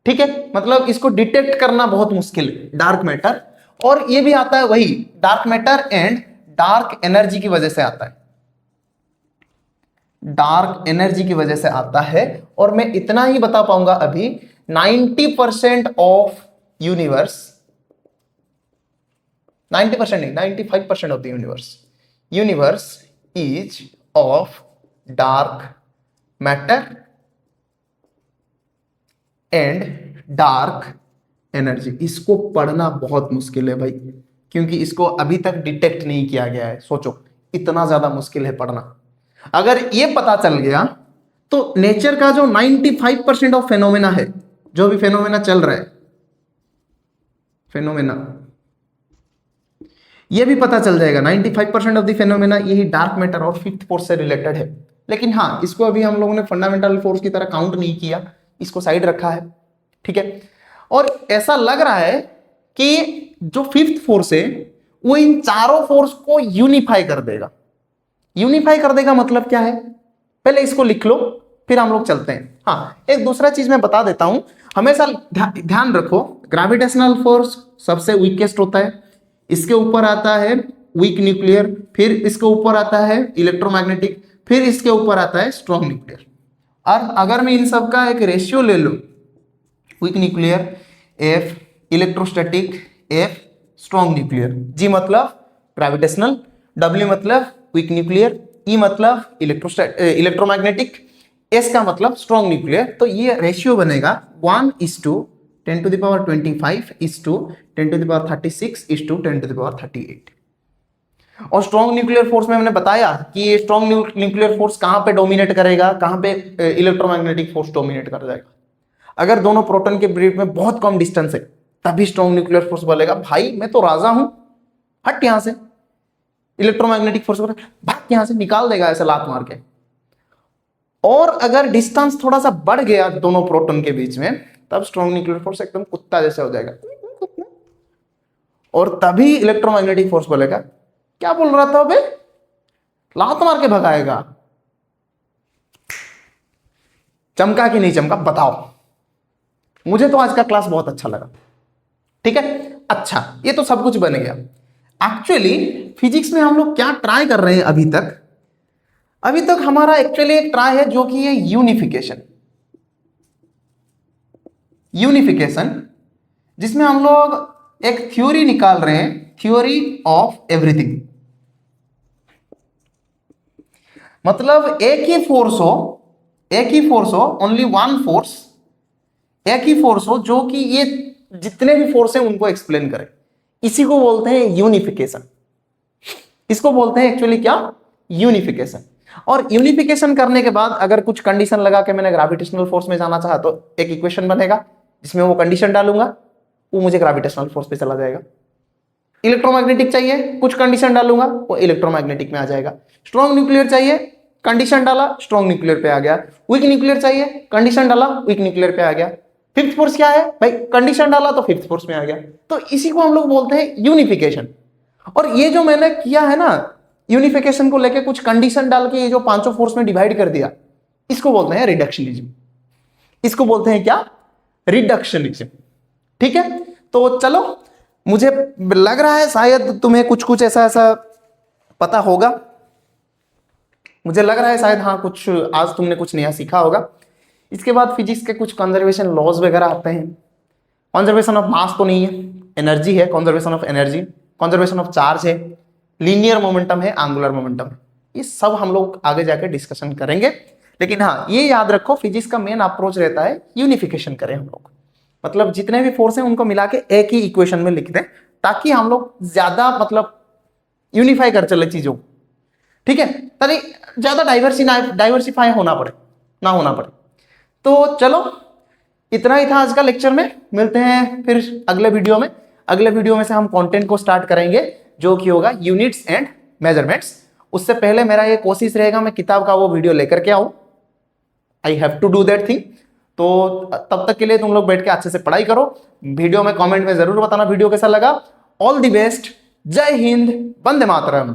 ठीक है, मतलब इसको डिटेक्ट करना बहुत मुश्किल है, डार्क मैटर। और ये भी आता है वही dark matter and dark energy की वजह से आता है, डार्क एनर्जी की वजह से आता है। और मैं इतना ही बता पाऊंगा अभी, 90% ऑफ यूनिवर्स, 90% नहीं, 95% of the universe is of dark matter and dark energy. इसको पढ़ना बहुत मुश्किल है भाई, क्योंकि इसको अभी तक डिटेक्ट नहीं किया गया है। सोचो, इतना ज्यादा मुश्किल है पढ़ना। अगर ये पता चल गया तो नेचर का जो 95% ऑफ फेनोमेना है, जो भी फेनोमेना चल रहा है, फेनोमेना, ये भी पता चल जाएगा। 95% ऑफ द फेनोमेना यही डार्क मैटर और फिफ्थ फोर्स से रिलेटेड है। लेकिन हाँ, इसको अभी हम लोगों ने फंडामेंटल फोर्स की तरह काउंट नहीं किया, इसको साइड रखा है, ठीक है। और ऐसा लग रहा है कि जो फिफ्थ फोर्स है वो इन चारों फोर्स को यूनिफाई कर देगा। यूनिफाई कर देगा मतलब क्या है, पहले इसको लिख लो फिर हम लोग चलते हैं। हाँ, एक दूसरा चीज मैं बता देता हूं, हमेशा ध्यान रखो, ग्रेविटेशनल फोर्स सबसे वीकेस्ट होता है, इसके ऊपर आता है वीक न्यूक्लियर, फिर इसके ऊपर आता है इलेक्ट्रोमैग्नेटिक, फिर इसके ऊपर आता है स्ट्रॉन्ग न्यूक्लियर। और अगर मैं इन सब का एक रेशियो ले लूं, weak nuclear F, electrostatic F, strong nuclear, G मतलब ग्रेविटेशनल, डब्ल्यू मतलब वीक न्यूक्लियर, ई मतलब इलेक्ट्रोमैग्नेटिक, एस का मतलब स्ट्रॉन्ग न्यूक्लियर, तो ये रेशियो बनेगा 1:10⁻25:10⁻36:10⁻38। और स्ट्रॉन्ग न्यूक्लियर फोर्स में हमने बताया कि ये स्ट्रॉन्ग न्यूक्लियर फोर्स कहां पे डोमिनेट करेगा, कहां पे इलेक्ट्रोमैग्नेटिक फोर्स डोमिनेट कर जाएगा। अगर दोनों प्रोटॉन के बीच में बहुत कम डिस्टेंस है तभी स्ट्रॉन्ग न्यूक्लियर फोर्स बोलेगा भाई मैं तो राजा हूं, हट यहां से। इलेक्ट्रोमैग्नेटिक फोर्स भाग यहां से, निकाल देगा ऐसे लात मार के। और अगर डिस्टेंस थोड़ा सा बढ़ गया दोनों प्रोटॉन के बीच में, तब स्ट्रॉन्ग न्यूक्लियर फोर्स एकदम कुत्ता जैसे हो जाएगा, और तभी इलेक्ट्रोमैग्नेटिक फोर्स बोलेगा क्या बोल रहा था बे, लात मार के भगाएगा। चमका कि नहीं चमका बताओ। मुझे तो आज का क्लास बहुत अच्छा लगा, ठीक है। अच्छा, ये तो सब कुछ बन गया। एक्चुअली फिजिक्स में हम लोग क्या ट्राई कर रहे हैं अभी तक, अभी तक हमारा एक्चुअली एक ट्राई है जो कि है यूनिफिकेशन, जिसमें हम लोग एक थ्योरी निकाल रहे हैं, थ्योरी ऑफ एवरीथिंग। मतलब एक ही फोर्स हो, ओनली वन फोर्स, एक ही फोर्स हो जो कि ये जितने भी फोर्स हैं उनको एक्सप्लेन करे, इसी को बोलते हैं यूनिफिकेशन। इसको बोलते हैं एक्चुअली क्या, यूनिफिकेशन। और यूनिफिकेशन करने के बाद अगर कुछ कंडीशन लगा के मैंने ग्रेविटेशनल फोर्स में जाना चाहा तो एक इक्वेशन बनेगा जिसमें वो कंडीशन डालूंगा, वो मुझे ग्रेविटेशनल फोर्स पे चला जाएगा। इलेक्ट्रोमैग्नेटिक चाहिए, कुछ कंडीशन डालूंगा, वो इलेक्ट्रोमैग्नेटिक में आ जाएगा। स्ट्रॉन्ग न्यूक्लियर चाहिए, कंडीशन डाला, स्ट्रॉन्ग न्यूक्लियर पे आ गया। वीक न्यूक्लियर चाहिए, कंडीशन डाला, वीक न्यूक्लियर पे आ गया। फिफ्थ फोर्स क्या है भाई, कंडीशन डाला तो फिफ्थ फोर्स में आ गया। तो इसी को हम लोग बोलते हैं यूनिफिकेशन। और ये जो मैंने किया है ना, यूनिफिकेशन को लेके कुछ कंडीशन डाल के ये जो पांचों फोर्स में डिवाइड कर दिया, इसको बोलते हैं रिडक्शनिज्म। इसको बोलते हैं क्या, रिडक्शनिज्म, ठीक है। तो चलो, मुझे लग रहा है शायद तुम्हें कुछ कुछ ऐसा ऐसा पता होगा, मुझे लग रहा है शायद, हाँ कुछ आज तुमने कुछ नया सीखा होगा। इसके बाद फिजिक्स के कुछ कंजर्वेशन लॉज वगैरह आते हैं। कंजर्वेशन ऑफ मास तो नहीं है, एनर्जी है, conservation of energy, conservation of charge है, लीनियर मोमेंटम है, एंगुलर मोमेंटम है। ये सब हम लोग आगे जाके डिस्कशन करेंगे। लेकिन हाँ, ये याद रखो, फिजिक्स का मेन अप्रोच रहता है यूनिफिकेशन करें हम लोग, मतलब जितने भी फोर्स हैं उनको मिला के एक ही इक्वेशन में लिख दें, ताकि हम लोग ज्यादा मतलब यूनिफाई कर चले चीजों को, ठीक है, ताकि ज्यादा डाइवर्सिफाई होना पड़े। तो चलो, इतना ही था आज का लेक्चर में। मिलते हैं फिर अगले वीडियो में। अगले वीडियो में से हम कंटेंट को स्टार्ट करेंगे जो कि होगा यूनिट्स एंड मेजरमेंट्स। उससे पहले मेरा ये कोशिश रहेगा मैं किताब का वो वीडियो लेकर के आऊं, I have to do that thing. तो तब तक के लिए तुम लोग बैठ के अच्छे से पढ़ाई करो। वीडियो में कमेंट में जरूर बताना वीडियो कैसा लगा। ऑल द बेस्ट, जय हिंद, वंदे मातरम।